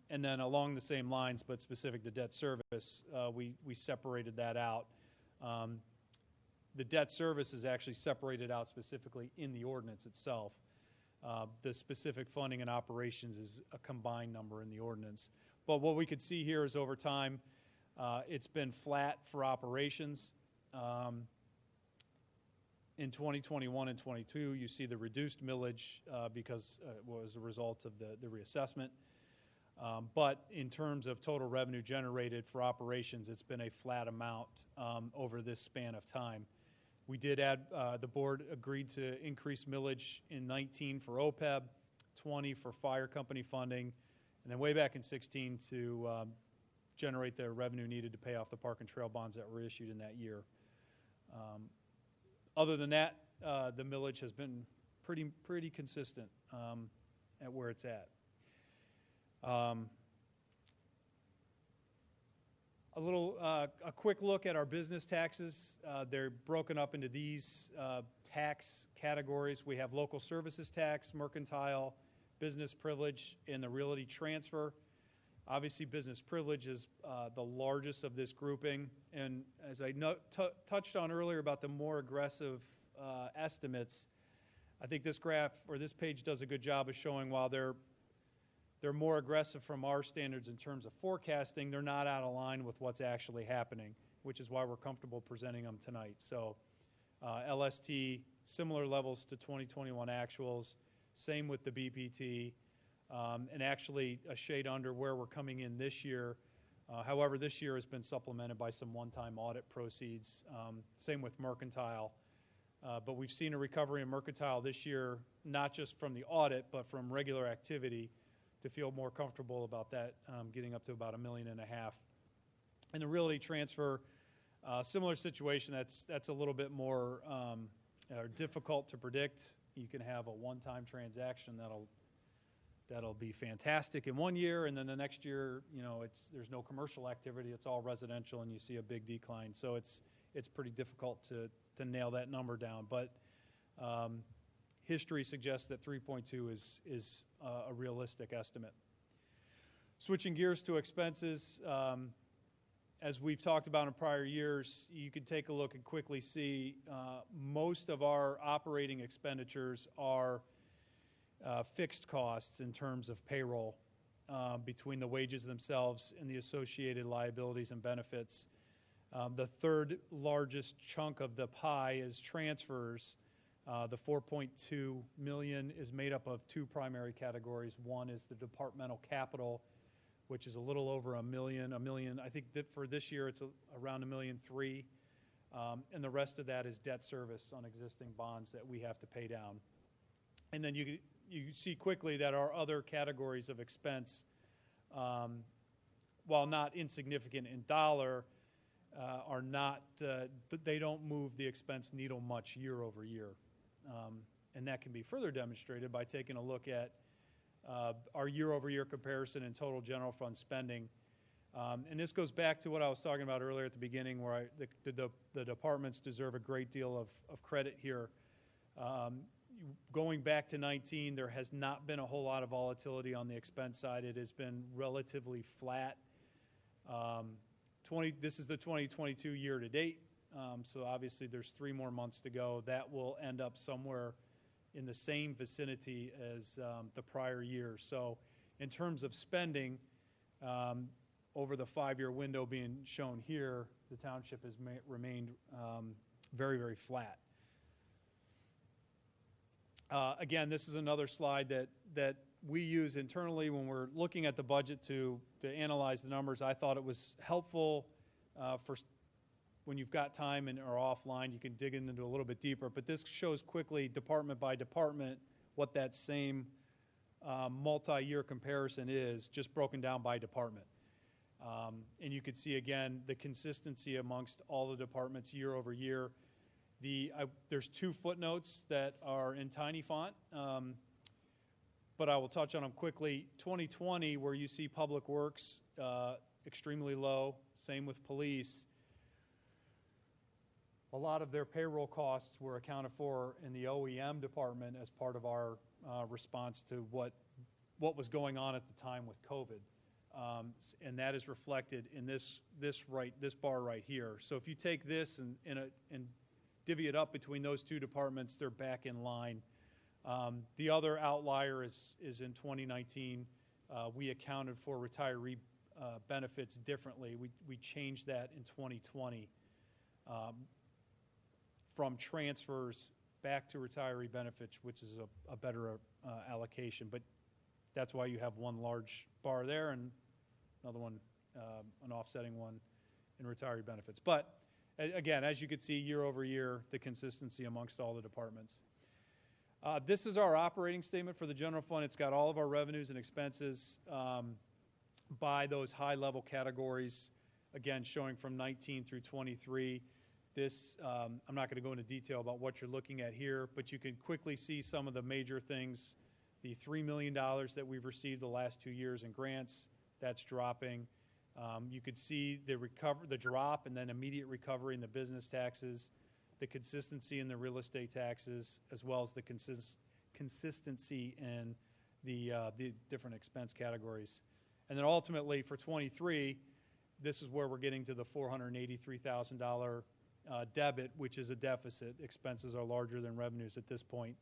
And then along the same lines, but specific to debt service, we separated that out. The debt service is actually separated out specifically in the ordinance itself. The specific funding and operations is a combined number in the ordinance. But what we could see here is over time, it's been flat for operations. In 2021 and 22, you see the reduced millage because it was a result of the reassessment. But in terms of total revenue generated for operations, it's been a flat amount over this span of time. We did add, the board agreed to increase millage in 19 for OPEB, 20 for fire company funding, and then way back in 16 to generate the revenue needed to pay off the park and trail bonds that were issued in that year. Other than that, the millage has been pretty consistent at where it's at. A quick look at our business taxes. They're broken up into these tax categories. We have local services tax, mercantile, business privilege, and the realty transfer. Obviously, business privilege is the largest of this grouping. And as I touched on earlier about the more aggressive estimates, I think this graph or this page does a good job of showing while they're more aggressive from our standards in terms of forecasting, they're not out of line with what's actually happening, which is why we're comfortable presenting them tonight. So LST, similar levels to 2021 actuals, same with the BPT, and actually a shade under where we're coming in this year. However, this year has been supplemented by some one-time audit proceeds, same with mercantile. But we've seen a recovery in mercantile this year, not just from the audit, but from regular activity, to feel more comfortable about that, getting up to about $1.5 million. And the realty transfer, similar situation, that's a little bit more difficult to predict. You can have a one-time transaction that'll be fantastic in one year, and then the next year, you know, there's no commercial activity, it's all residential, and you see a big decline. So it's pretty difficult to nail that number down. But history suggests that 3.2 is a realistic estimate. Switching gears to expenses, as we've talked about in prior years, you can take a look and quickly see most of our operating expenditures are fixed costs in terms of payroll between the wages themselves and the associated liabilities and benefits. The third largest chunk of the pie is transfers. The $4.2 million is made up of two primary categories. One is the departmental capital, which is a little over $1 million. I think that for this year it's around $1.3 million. And the rest of that is debt service on existing bonds that we have to pay down. And then you see quickly that our other categories of expense, while not insignificant in dollar, are not, they don't move the expense needle much year over year. And that can be further demonstrated by taking a look at our year-over-year comparison in total general fund spending. And this goes back to what I was talking about earlier at the beginning, where the departments deserve a great deal of credit here. Going back to 19, there has not been a whole lot of volatility on the expense side. It has been relatively flat. This is the 2022 year to date, so obviously there's 3 more months to go. That will end up somewhere in the same vicinity as the prior year. So in terms of spending, over the 5-year window being shown here, the township has remained very, very flat. Again, this is another slide that we use internally when we're looking at the budget to analyze the numbers. I thought it was helpful for when you've got time and are offline, you can dig into a little bit deeper. But this shows quickly, department by department, what that same multi-year comparison is, just broken down by department. And you can see, again, the consistency amongst all the departments year over year. There's 2 footnotes that are in tiny font, but I will touch on them quickly. 2020, where you see Public Works extremely low, same with police. A lot of their payroll costs were accounted for in the OEM department as part of our response to what was going on at the time with COVID. And that is reflected in this bar right here. So if you take this and divvy it up between those 2 departments, they're back in line. The other outlier is in 2019. We accounted for retiree benefits differently. We changed that in 2020 from transfers back to retiree benefits, which is a better allocation. But that's why you have one large bar there and another one, an offsetting one in retiree benefits. But again, as you can see, year over year, the consistency amongst all the departments. This is our operating statement for the general fund. It's got all of our revenues and expenses by those high-level categories, again, showing from 19 through 23. This, I'm not going to go into detail about what you're looking at here, but you can quickly see some of the major things. The $3 million that we've received the last 2 years in grants, that's dropping. You could see the drop and then immediate recovery in the business taxes, the consistency in the real estate taxes, as well as the consistency in the different expense categories. And then ultimately for 23, this is where we're getting to the $483,000 debit, which is a deficit. Expenses are larger than revenues at this point.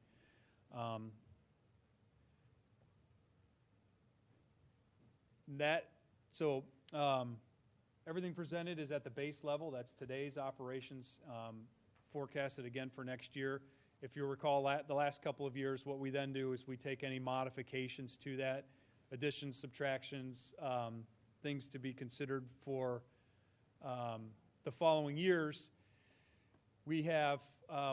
Everything presented is at the base level. That's today's operations, forecasted again for next year. If you recall the last couple of years, what we then do is we take any modifications to that, additions, subtractions, things to be considered for the following years. We have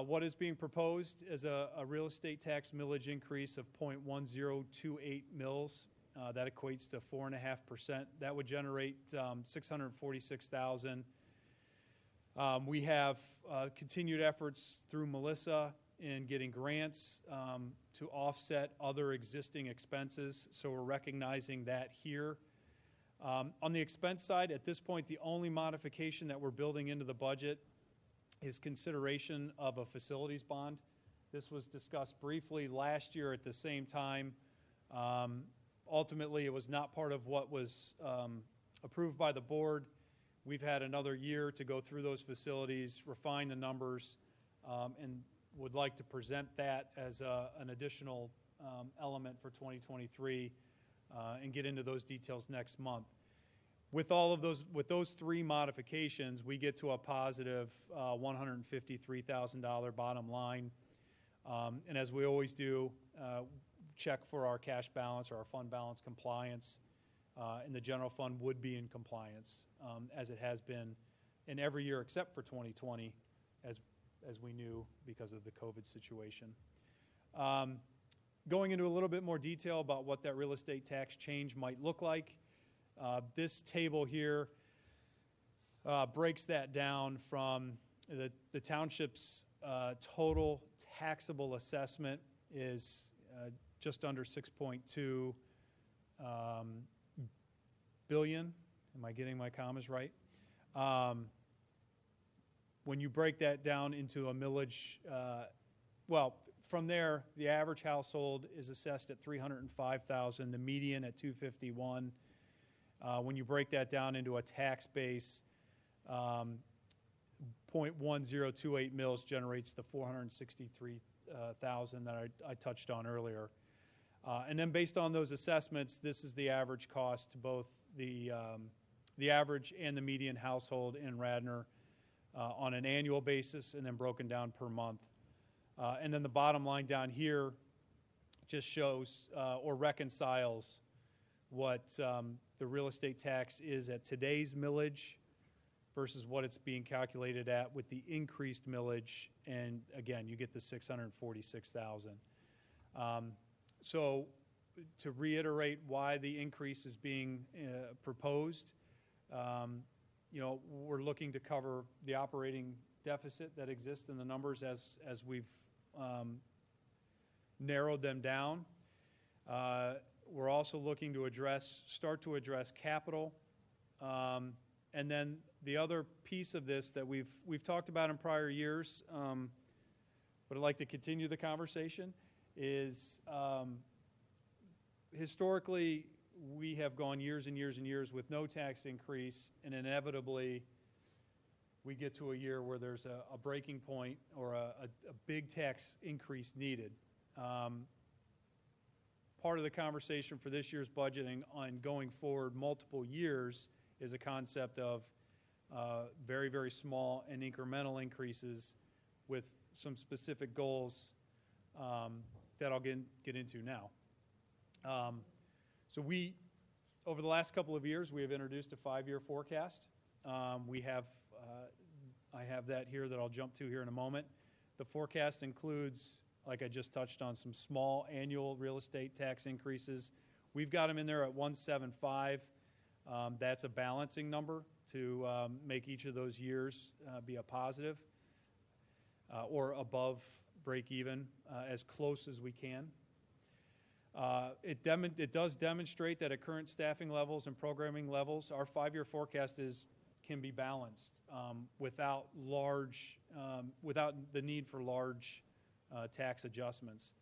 what is being proposed as a real estate tax millage increase of 0.1028 mils. That equates to 4.5%. That would generate $646,000. We have continued efforts through Melissa in getting grants to offset other existing expenses, so we're recognizing that here. On the expense side, at this point, the only modification that we're building into the budget is consideration of a facilities bond. This was discussed briefly last year at the same time. Ultimately, it was not part of what was approved by the board. We've had another year to go through those facilities, refine the numbers, and would like to present that as an additional element for 2023 and get into those details next month. With all of those, with those three modifications, we get to a positive $153,000 bottom line. And as we always do, check for our cash balance or our fund balance compliance, and the general fund would be in compliance, as it has been in every year except for 2020, as we knew because of the COVID situation. Going into a little bit more detail about what that real estate tax change might look like, this table here breaks that down from the township's total taxable assessment is just under 6.2 billion. Am I getting my commas right? When you break that down into a millage, well, from there, the average household is assessed at $305,000, the median at $251,000. When you break that down into a tax base, 0.1028 mils generates the $463,000 that I touched on earlier. And then based on those assessments, this is the average cost to both the average and the median household in Radnor on an annual basis, and then broken down per month. And then the bottom line down here just shows or reconciles what the real estate tax is at today's millage versus what it's being calculated at with the increased millage. And again, you get the $646,000. So to reiterate why the increase is being proposed, you know, we're looking to cover the operating deficit that exists in the numbers as we've narrowed them down. We're also looking to start to address capital. And then the other piece of this that we've talked about in prior years, but I'd like to continue the conversation, is historically we have gone years and years and years with no tax increase, and inevitably we get to a year where there's a breaking point or a big tax increase needed. Part of the conversation for this year's budgeting on going forward multiple years is a concept of very, very small and incremental increases with some specific goals that I'll get into now. So over the last couple of years, we have introduced a 5-year forecast. I have that here that I'll jump to here in a moment. The forecast includes, like I just touched on, some small annual real estate tax increases. We've got them in there at 175. That's a balancing number to make each of those years be a positive or above break even, as close as we can. It does demonstrate that at current staffing levels and programming levels, our 5-year forecast can be balanced without the need for large tax adjustments.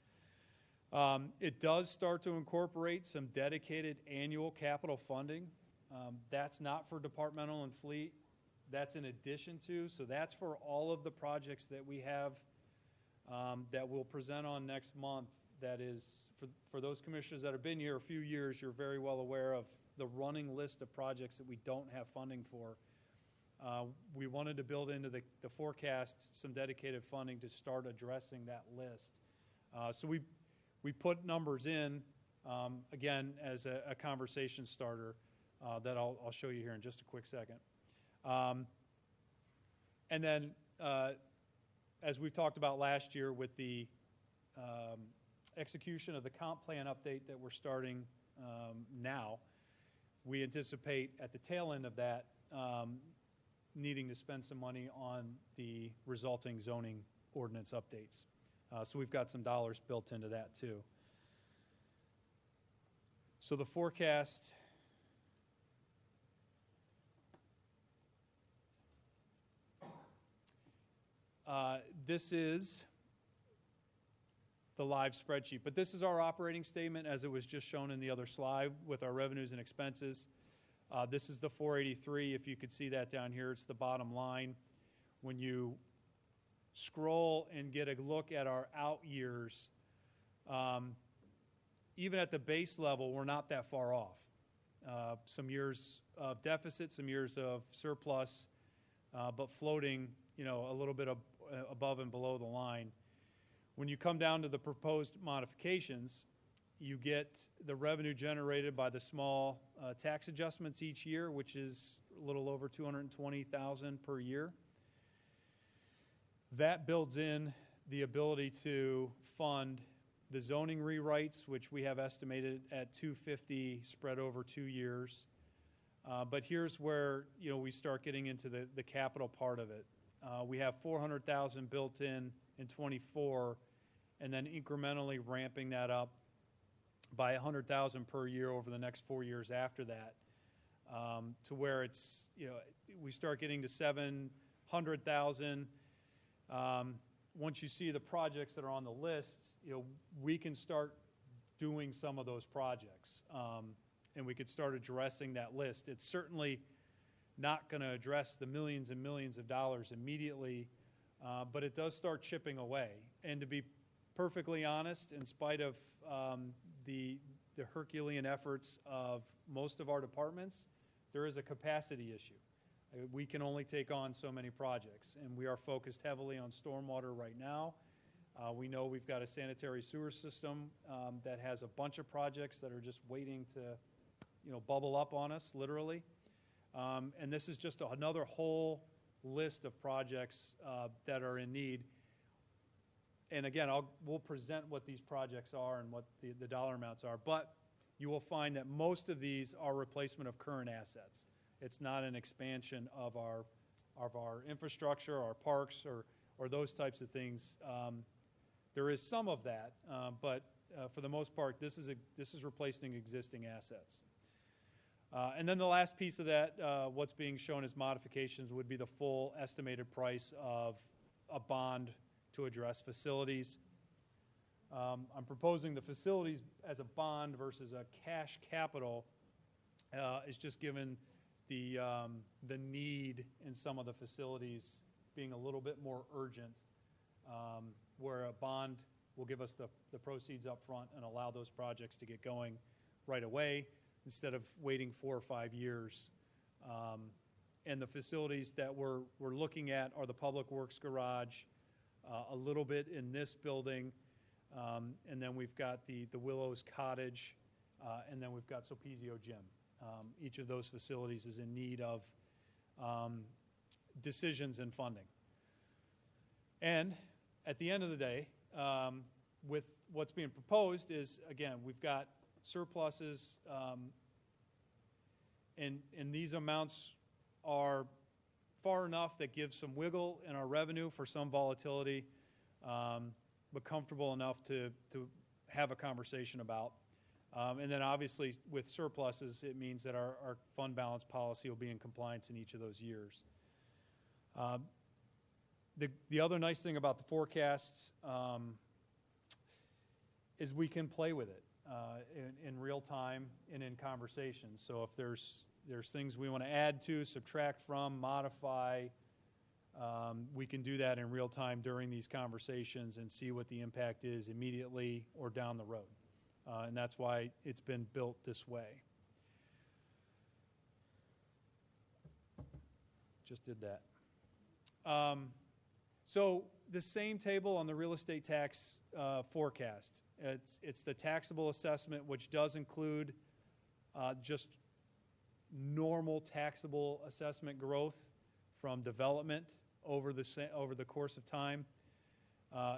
It does start to incorporate some dedicated annual capital funding. That's not for departmental and fleet. That's in addition to, so that's for all of the projects that we have that we'll present on next month. That is, for those commissioners that have been here a few years, you're very well aware of the running list of projects that we don't have funding for. We wanted to build into the forecast some dedicated funding to start addressing that list. So we put numbers in, again, as a conversation starter that I'll show you here in just a quick second. And then, as we talked about last year with the execution of the comp plan update that we're starting now, we anticipate at the tail end of that needing to spend some money on the resulting zoning ordinance updates. So we've got some dollars built into that too. So the forecast, this is the live spreadsheet, but this is our operating statement as it was just shown in the other slide with our revenues and expenses. This is the 483, if you could see that down here, it's the bottom line. When you scroll and get a look at our out years, even at the base level, we're not that far off. Some years of deficit, some years of surplus, but floating, a little bit above and below the line. When you come down to the proposed modifications, you get the revenue generated by the small tax adjustments each year, which is a little over $220,000 per year. That builds in the ability to fund the zoning rewrites, which we have estimated at $250 spread over 2 years. But here's where we start getting into the capital part of it. We have $400,000 built in 24, and then incrementally ramping that up by $100,000 per year over the next 4 years after that, to where it's we start getting to $700,000. Once you see the projects that are on the list, we can start doing some of those projects, and we could start addressing that list. It's certainly not going to address the millions and millions of dollars immediately, but it does start chipping away. And to be perfectly honest, in spite of the Herculean efforts of most of our departments, there is a capacity issue. We can only take on so many projects, and we are focused heavily on stormwater right now. We know we've got a sanitary sewer system that has a bunch of projects that are just waiting to bubble up on us, literally. And this is just another whole list of projects that are in need. And again, we'll present what these projects are and what the dollar amounts are, but you will find that most of these are replacement of current assets. It's not an expansion of our infrastructure, our parks, or those types of things. There is some of that, but for the most part, this is replacing existing assets. And then the last piece of that, what's being shown as modifications, would be the full estimated price of a bond to address facilities. I'm proposing the facilities as a bond versus a cash capital is just given the need in some of the facilities being a little bit more urgent, where a bond will give us the proceeds up front and allow those projects to get going right away instead of waiting 4 or 5 years. And the facilities that we're looking at are the Public Works Garage, a little bit in this building, and then we've got the Willows Cottage, and then we've got Sopizio Gym. Each of those facilities is in need of decisions and funding. And at the end of the day, with what's being proposed is, again, we've got surpluses, and these amounts are far enough that give some wiggle in our revenue for some volatility, but comfortable enough to have a conversation about. And then obviously with surpluses, it means that our fund balance policy will be in compliance in each of those years. The other nice thing about the forecasts is we can play with it in real time and in conversations. So if there's things we want to add to, subtract from, modify, we can do that in real time during these conversations and see what the impact is immediately or down the road. And that's why it's been built this way. Just did that. So the same table on the real estate tax forecast. It's the taxable assessment, which does include just normal taxable assessment growth from development over the course of time.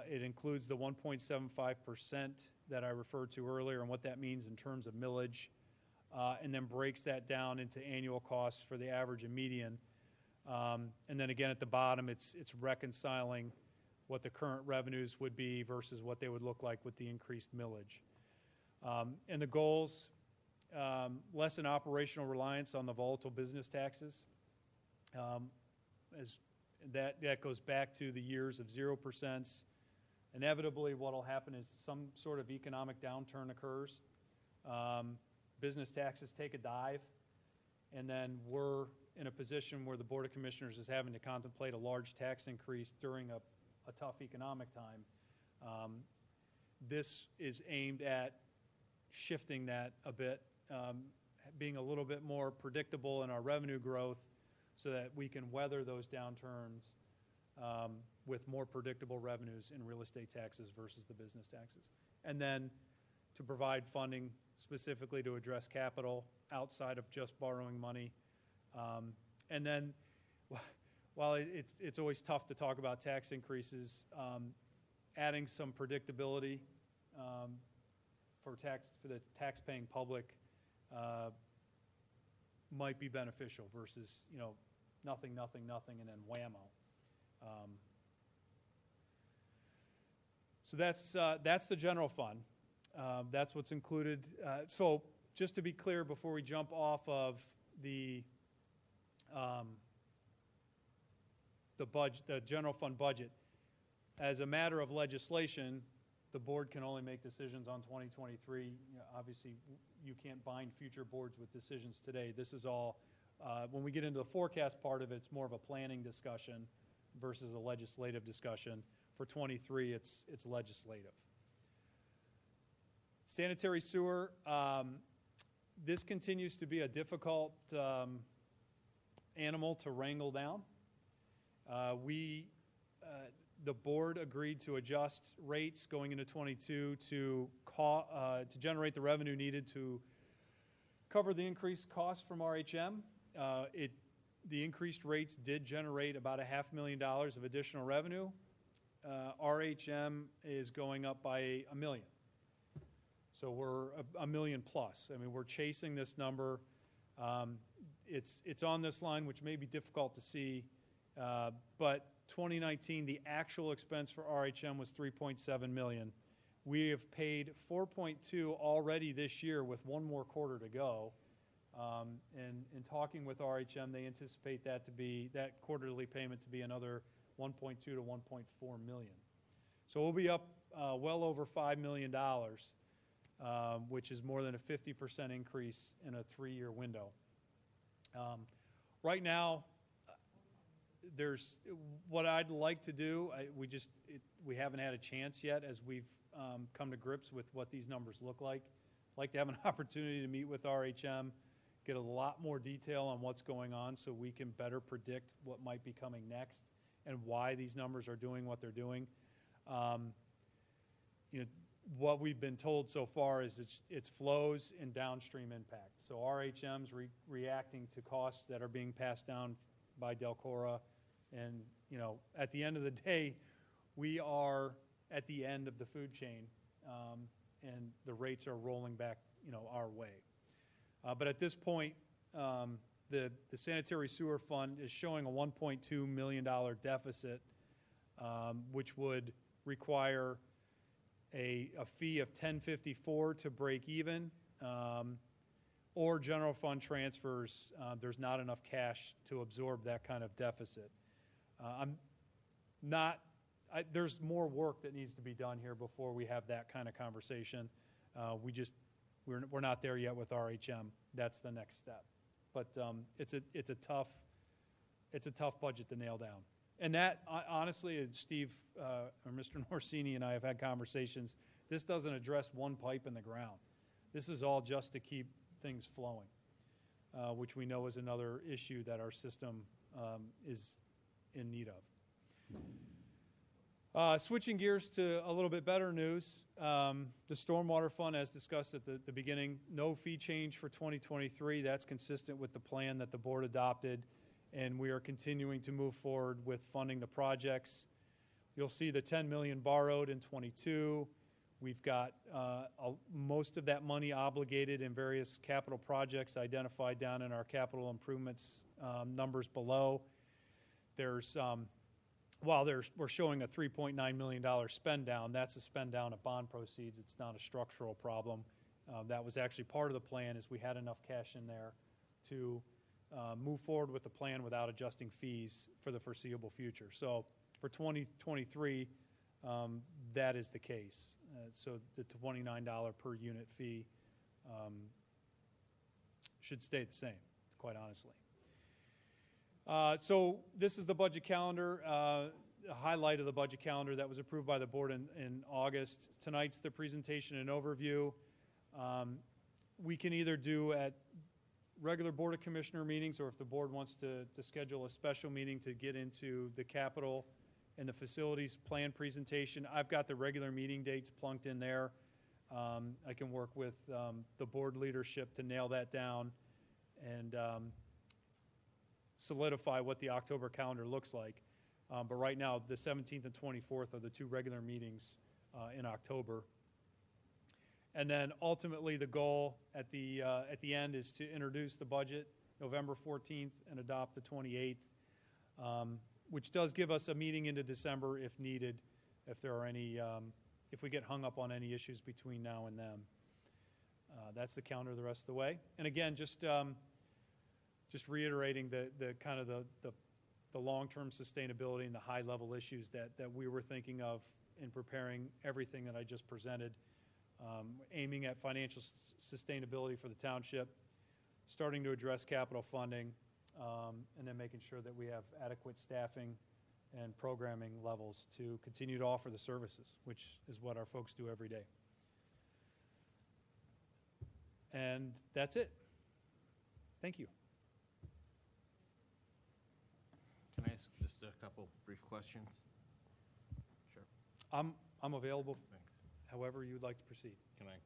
It includes the 1.75% that I referred to earlier and what that means in terms of millage, and then breaks that down into annual costs for the average and median. And then again at the bottom, it's reconciling what the current revenues would be versus what they would look like with the increased millage. And the goals, lessen operational reliance on the volatile business taxes. As that goes back to the years of 0%. Inevitably, what will happen is some sort of economic downturn occurs. Business taxes take a dive, and then we're in a position where the Board of Commissioners is having to contemplate a large tax increase during a tough economic time. This is aimed at shifting that a bit, being a little bit more predictable in our revenue growth so that we can weather those downturns with more predictable revenues in real estate taxes versus the business taxes. And then to provide funding specifically to address capital outside of just borrowing money. And then, while it's always tough to talk about tax increases, adding some predictability for the tax-paying public might be beneficial versus, nothing, nothing, nothing, and then whammo. So that's the general fund. That's what's included. So just to be clear, before we jump off of the general fund budget, as a matter of legislation, the board can only make decisions on 2023. Obviously, you can't bind future boards with decisions today. This is all, when we get into the forecast part of it, it's more of a planning discussion versus a legislative discussion. For 23, it's legislative. Sanitary sewer, this continues to be a difficult animal to wrangle down. The board agreed to adjust rates going into 22 to generate the revenue needed to cover the increased costs from RHM. The increased rates did generate about $500,000 of additional revenue. RHM is going up by $1 million. So we're $1 million plus. I mean, we're chasing this number. It's on this line, which may be difficult to see, but 2019, the actual expense for RHM was $3.7 million. We have paid $4.2 already this year with one more quarter to go. And in talking with RHM, they anticipate that quarterly payment to be another 1.2 to 1.4 million. So we'll be up well over $5 million, which is more than a 50% increase in a 3-year window. Right now, there's what I'd like to do. We haven't had a chance yet as we've come to grips with what these numbers look like. I'd like to have an opportunity to meet with RHM, get a lot more detail on what's going on so we can better predict what might be coming next and why these numbers are doing what they're doing. What we've been told so far is it's flows and downstream impact. So RHM's reacting to costs that are being passed down by Delcora. And, at the end of the day, we are at the end of the food chain, and the rates are rolling back, our way. But at this point, the sanitary sewer fund is showing a $1.2 million deficit, which would require a fee of $10.54 to break even, or general fund transfers. There's not enough cash to absorb that kind of deficit. There's more work that needs to be done here before we have that kind of conversation. We're not there yet with RHM. That's the next step. But it's a tough budget to nail down. And that, honestly, Steve or Mr. Norsini and I have had conversations. This doesn't address one pipe in the ground. This is all just to keep things flowing, which we know is another issue that our system is in need of. Switching gears to a little bit better news, the Stormwater Fund, as discussed at the beginning, no fee change for 2023. That's consistent with the plan that the board adopted, and we are continuing to move forward with funding the projects. You'll see the $10 million borrowed in 22. We've got most of that money obligated in various capital projects identified down in our capital improvements numbers below. There's while we're showing a $3.9 million spend down, that's a spend down of bond proceeds. It's not a structural problem. That was actually part of the plan, is we had enough cash in there to move forward with the plan without adjusting fees for the foreseeable future. So for 2023, that is the case. So the $29 per unit fee should stay the same, quite honestly. So this is the budget calendar, a highlight of the budget calendar that was approved by the board in August. Tonight's the presentation and overview. We can either do at regular Board of Commissioner meetings, or if the board wants to schedule a special meeting to get into the capital and the facilities plan presentation. I've got the regular meeting dates plunked in there. I can work with the board leadership to nail that down and solidify what the October calendar looks like. But right now, the 17th and 24th are the two regular meetings in October. And then ultimately, the goal at the end is to introduce the budget November 14th and adopt the 28th, which does give us a meeting into December if needed, if there are any, if we get hung up on any issues between now and then. That's the calendar the rest of the way. And again, just reiterating the kind of the long-term sustainability and the high-level issues that we were thinking of in preparing everything that I just presented. Aiming at financial sustainability for the township, starting to address capital funding, and then making sure that we have adequate staffing and programming levels to continue to offer the services, which is what our folks do every day. And that's it. Thank you. Can I ask just a couple brief questions? Sure. I'm available. Thanks. However you'd like to proceed. Can I?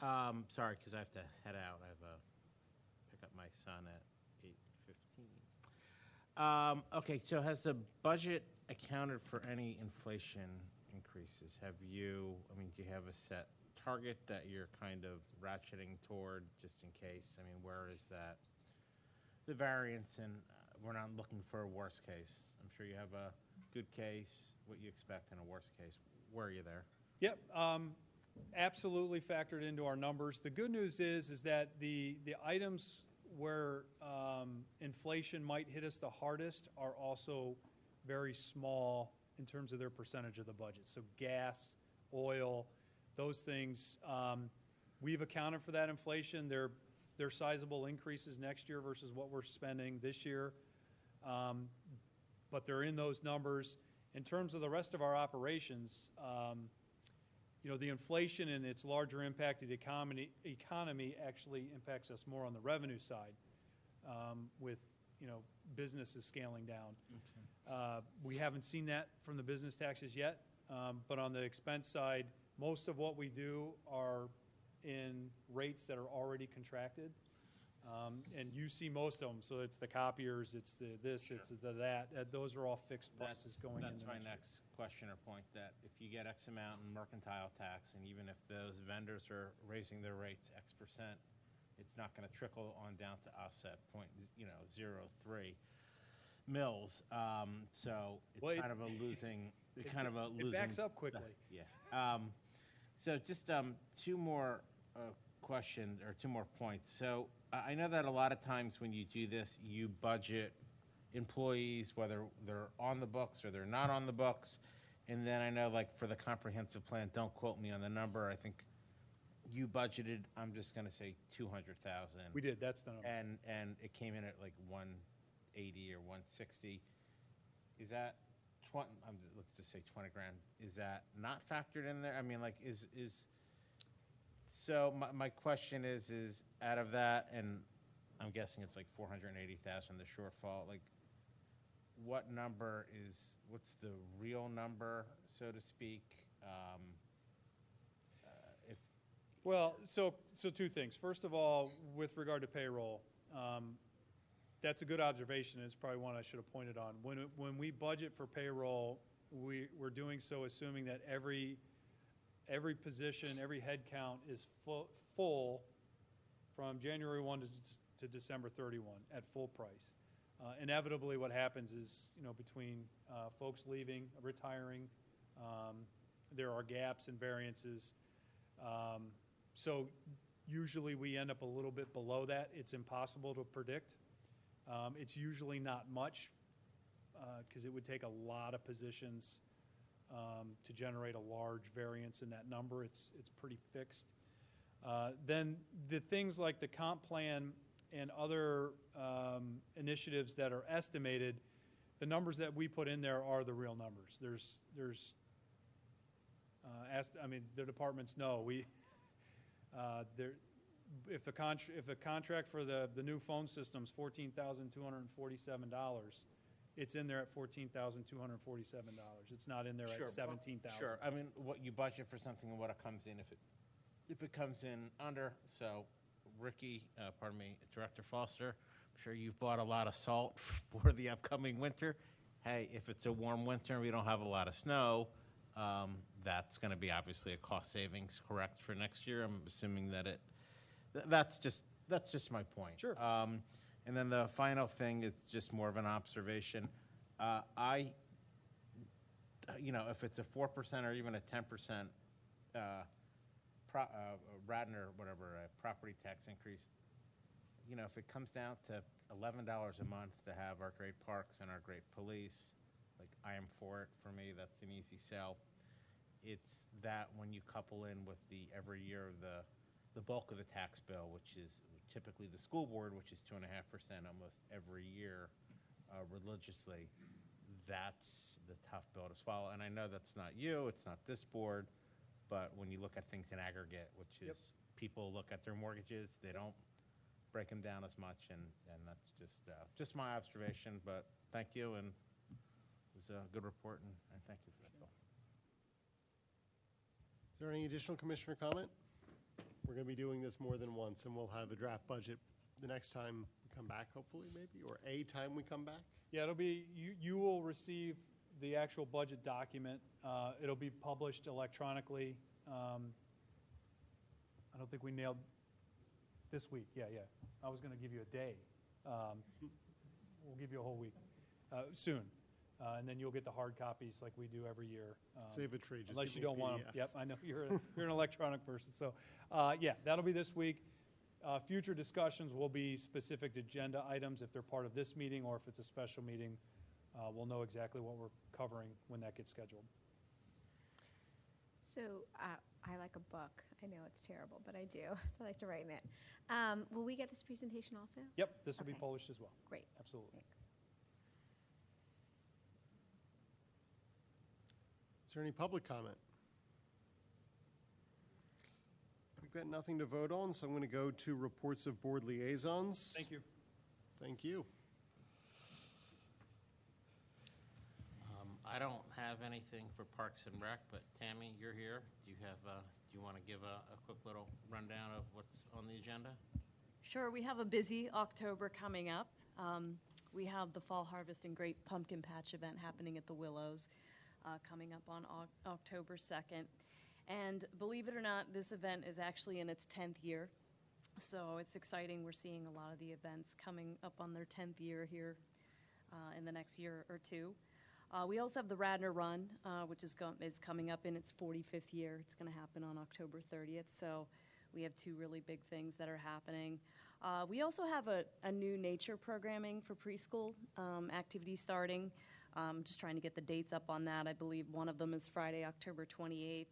Thanks. Sorry, because I have to head out. I have pick up my son at 8:15. Okay, so has the budget accounted for any inflation increases? Have you? I mean, do you have a set target that you're kind of ratcheting toward, just in case? I mean, where is that? The variance, and we're not looking for a worst case. I'm sure you have a good case, what you expect in a worst case. Where are you there? Yep, absolutely factored into our numbers. The good news is that the items where inflation might hit us the hardest are also very small in terms of their percentage of the budget. So gas, oil, those things, we've accounted for that inflation. They're sizable increases next year versus what we're spending this year, but they're in those numbers. In terms of the rest of our operations, the inflation and its larger impact of the economy actually impacts us more on the revenue side, with businesses scaling down. Okay. We haven't seen that from the business taxes yet, but on the expense side, most of what we do are in rates that are already contracted. And you see most of them, so it's the copiers, it's the this, sure. It's the that. Those are all fixed prices going in. That's my next question or point, that if you get X amount in mercantile tax, and even if those vendors are raising their rates X percent, it's not going to trickle on down to us at 0.03 mils. So it's kind of a losing. It backs up quickly. Yeah. So just two more questions or two more points. So I know that a lot of times when you do this, you budget employees, whether they're on the books or they're not on the books. And then I know, like, for the comprehensive plan, don't quote me on the number, I think you budgeted, I'm just going to say 200,000. We did, that's the number. And it came in at like 180 or 160. Is that, let's just say 20 grand, is that not factored in there? I mean, like, so my question is out of that, and I'm guessing it's like 480,000, the shortfall, like, what's the real number, so to speak? Well, so two things. First of all, with regard to payroll, that's a good observation. It's probably one I should have pointed on. When we budget for payroll, we're doing so assuming that every position, every head count is full from January 1 to December 31 at full price. Inevitably, what happens is, between folks leaving, retiring, there are gaps and variances. So usually we end up a little bit below that. It's impossible to predict. It's usually not much, because it would take a lot of positions to generate a large variance in that number. It's pretty fixed. Then the things like the comp plan and other initiatives that are estimated, the numbers that we put in there are the real numbers. The departments know if the contract for the new phone system's $14,247, it's in there at $14,247. It's not in there Sure, at $17,000. Sure, I mean, what you budget for something and what it comes in, if it comes in under, so Ricky, Director Foster, I'm sure you've bought a lot of salt for the upcoming winter. Hey, if it's a warm winter and we don't have a lot of snow, that's going to be obviously a cost savings, correct, for next year? I'm assuming that that's just my point. Sure. And then the final thing is just more of an observation. If it's a 4% or even a 10% Radnor, property tax increase, if it comes down to $11 a month to have our great parks and our great police, like, I am for it. For me, that's an easy sell. It's that when you couple in with the every year the bulk of the tax bill, which is typically the school board, which is 2.5% almost every year religiously, that's the tough bill to swallow. And I know that's not you, it's not this board, but when you look at things in aggregate, which is people look at their mortgages, they don't break them down as much, and that's just my observation. But thank you, and it was a good report, and thank you for that, Bill. Is there any additional commissioner comment? We're going to be doing this more than once, and we'll have a draft budget the next time we come back, hopefully, maybe, or a time we come back. Yeah, it'll be, you will receive the actual budget document. It'll be published electronically. I don't think we nailed this week. Yeah. I was going to give you a day. We'll give you a whole week soon. And then you'll get the hard copies like we do every year. Save a tree. Just unless give you me a don't want them. PDF. Yep, I know you're an electronic person. So, yeah, that'll be this week. Future discussions will be specific agenda items if they're part of this meeting, or if it's a special meeting. We'll know exactly what we're covering when that gets scheduled. So I like a book. I know it's terrible, but I do. So I like to write in it. Will we get this presentation also? Yep, this will be Okay. published as well. Great. Absolutely. Thanks. Is there any public comment? We've got nothing to vote on, so I'm going to go to reports of board liaisons. Thank you. Thank you. I don't have anything for Parks and Rec, but Tammy, you're here. Do you want to give a quick little rundown of what's on the agenda? Sure, we have a busy October coming up. We have the Fall Harvest and Great Pumpkin Patch event happening at the Willows coming up on October 2nd. And believe it or not, this event is actually in its 10th year. So it's exciting. We're seeing a lot of the events coming up on their 10th year here in the next year or two. We also have the Radnor Run, which is coming up in its 45th year. It's going to happen on October 30th. So we have two really big things that are happening. We also have a new nature programming for preschool activity starting. Just trying to get the dates up on that. I believe one of them is Friday, October 28th.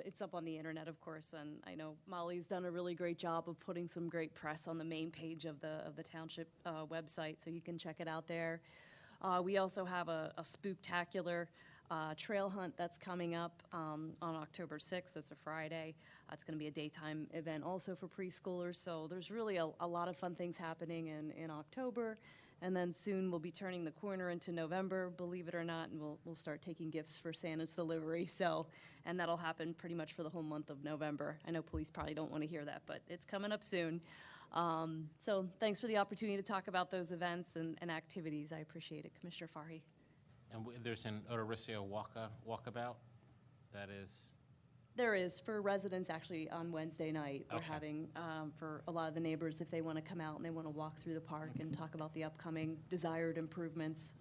It's up on the internet, of course, and I know Molly's done a really great job of putting some great press on the main page of the Township website, so you can check it out there. We also have a Spooktacular trail hunt that's coming up on October 6th. That's a Friday. It's going to be a daytime event also for preschoolers, so there's really a lot of fun things happening in October. And then soon we'll be turning the corner into November, believe it or not, and we'll start taking gifts for Santa's delivery. So, and that'll happen pretty much for the whole month of November. I know police probably don't want to hear that, but it's coming up soon. So thanks for the opportunity to talk about those events and activities. I appreciate it, Commissioner Farhi. And there's an Odorrissio walkabout that is There is, for residents, actually, on Wednesday night. We're Okay. having, for a lot of the neighbors, if they want to come out and they want to walk through the park and talk about the upcoming desired improvements,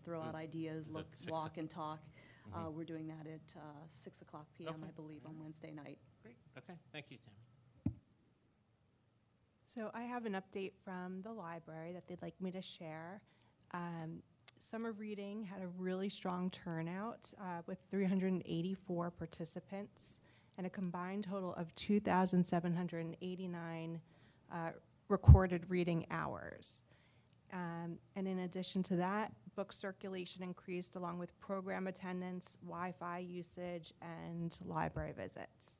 throw out ideas, is look, it 6 walk and talk. Mhm. We're doing that at 6 o'clock PM, Okay. I believe, on Wednesday night. Great, okay, thank you, Tammy. So I have an update from the library that they'd like me to share. Summer reading had a really strong turnout with 384 participants and a combined total of 2,789 recorded reading hours. And in addition to that, book circulation increased along with program attendance, Wi-Fi usage, and library visits.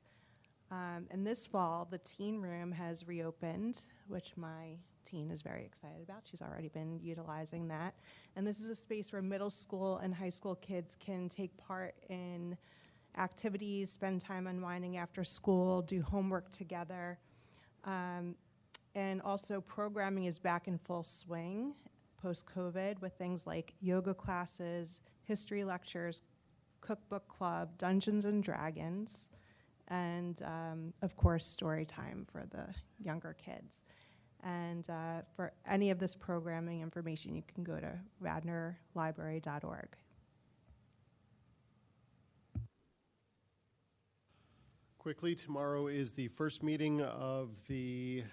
And this fall, the teen room has reopened, which my teen is very excited about. She's already been utilizing that. And this is a space where middle school and high school kids can take part in activities, spend time unwinding after school, do homework together. And also programming is back in full swing post-COVID with things like yoga classes, history lectures, cookbook club, Dungeons and Dragons, and of course, story time for the younger kids. And for any of this programming information, you can go to radnorlibrary.org. Quickly, tomorrow is the first meeting of the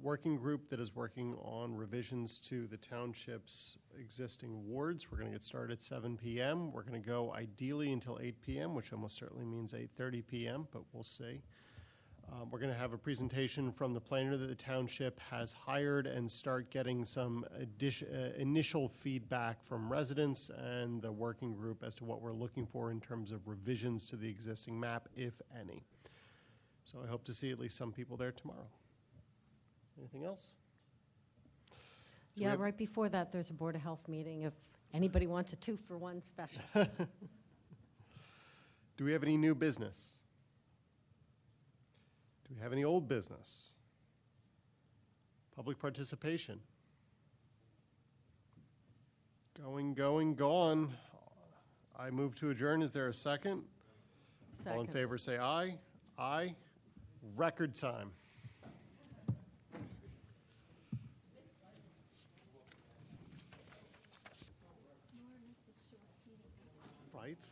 working group that is working on revisions to the township's existing wards. We're going to get started at 7 p.m. We're going to go ideally until 8 p.m., which almost certainly means 8:30 p.m., but we'll see. We're going to have a presentation from the planner that the township has hired and start getting some initial feedback from residents and the working group as to what we're looking for in terms of revisions to the existing map, if any. So I hope to see at least some people there tomorrow. Anything else? Yeah, right before that, there's a Board of Health meeting if anybody wants a 2-for-1 special. Do we have any new business? Do we have any old business? Public participation? Going, gone. I move to adjourn. Is there a second? All in favor say aye. Aye. Record time. Right?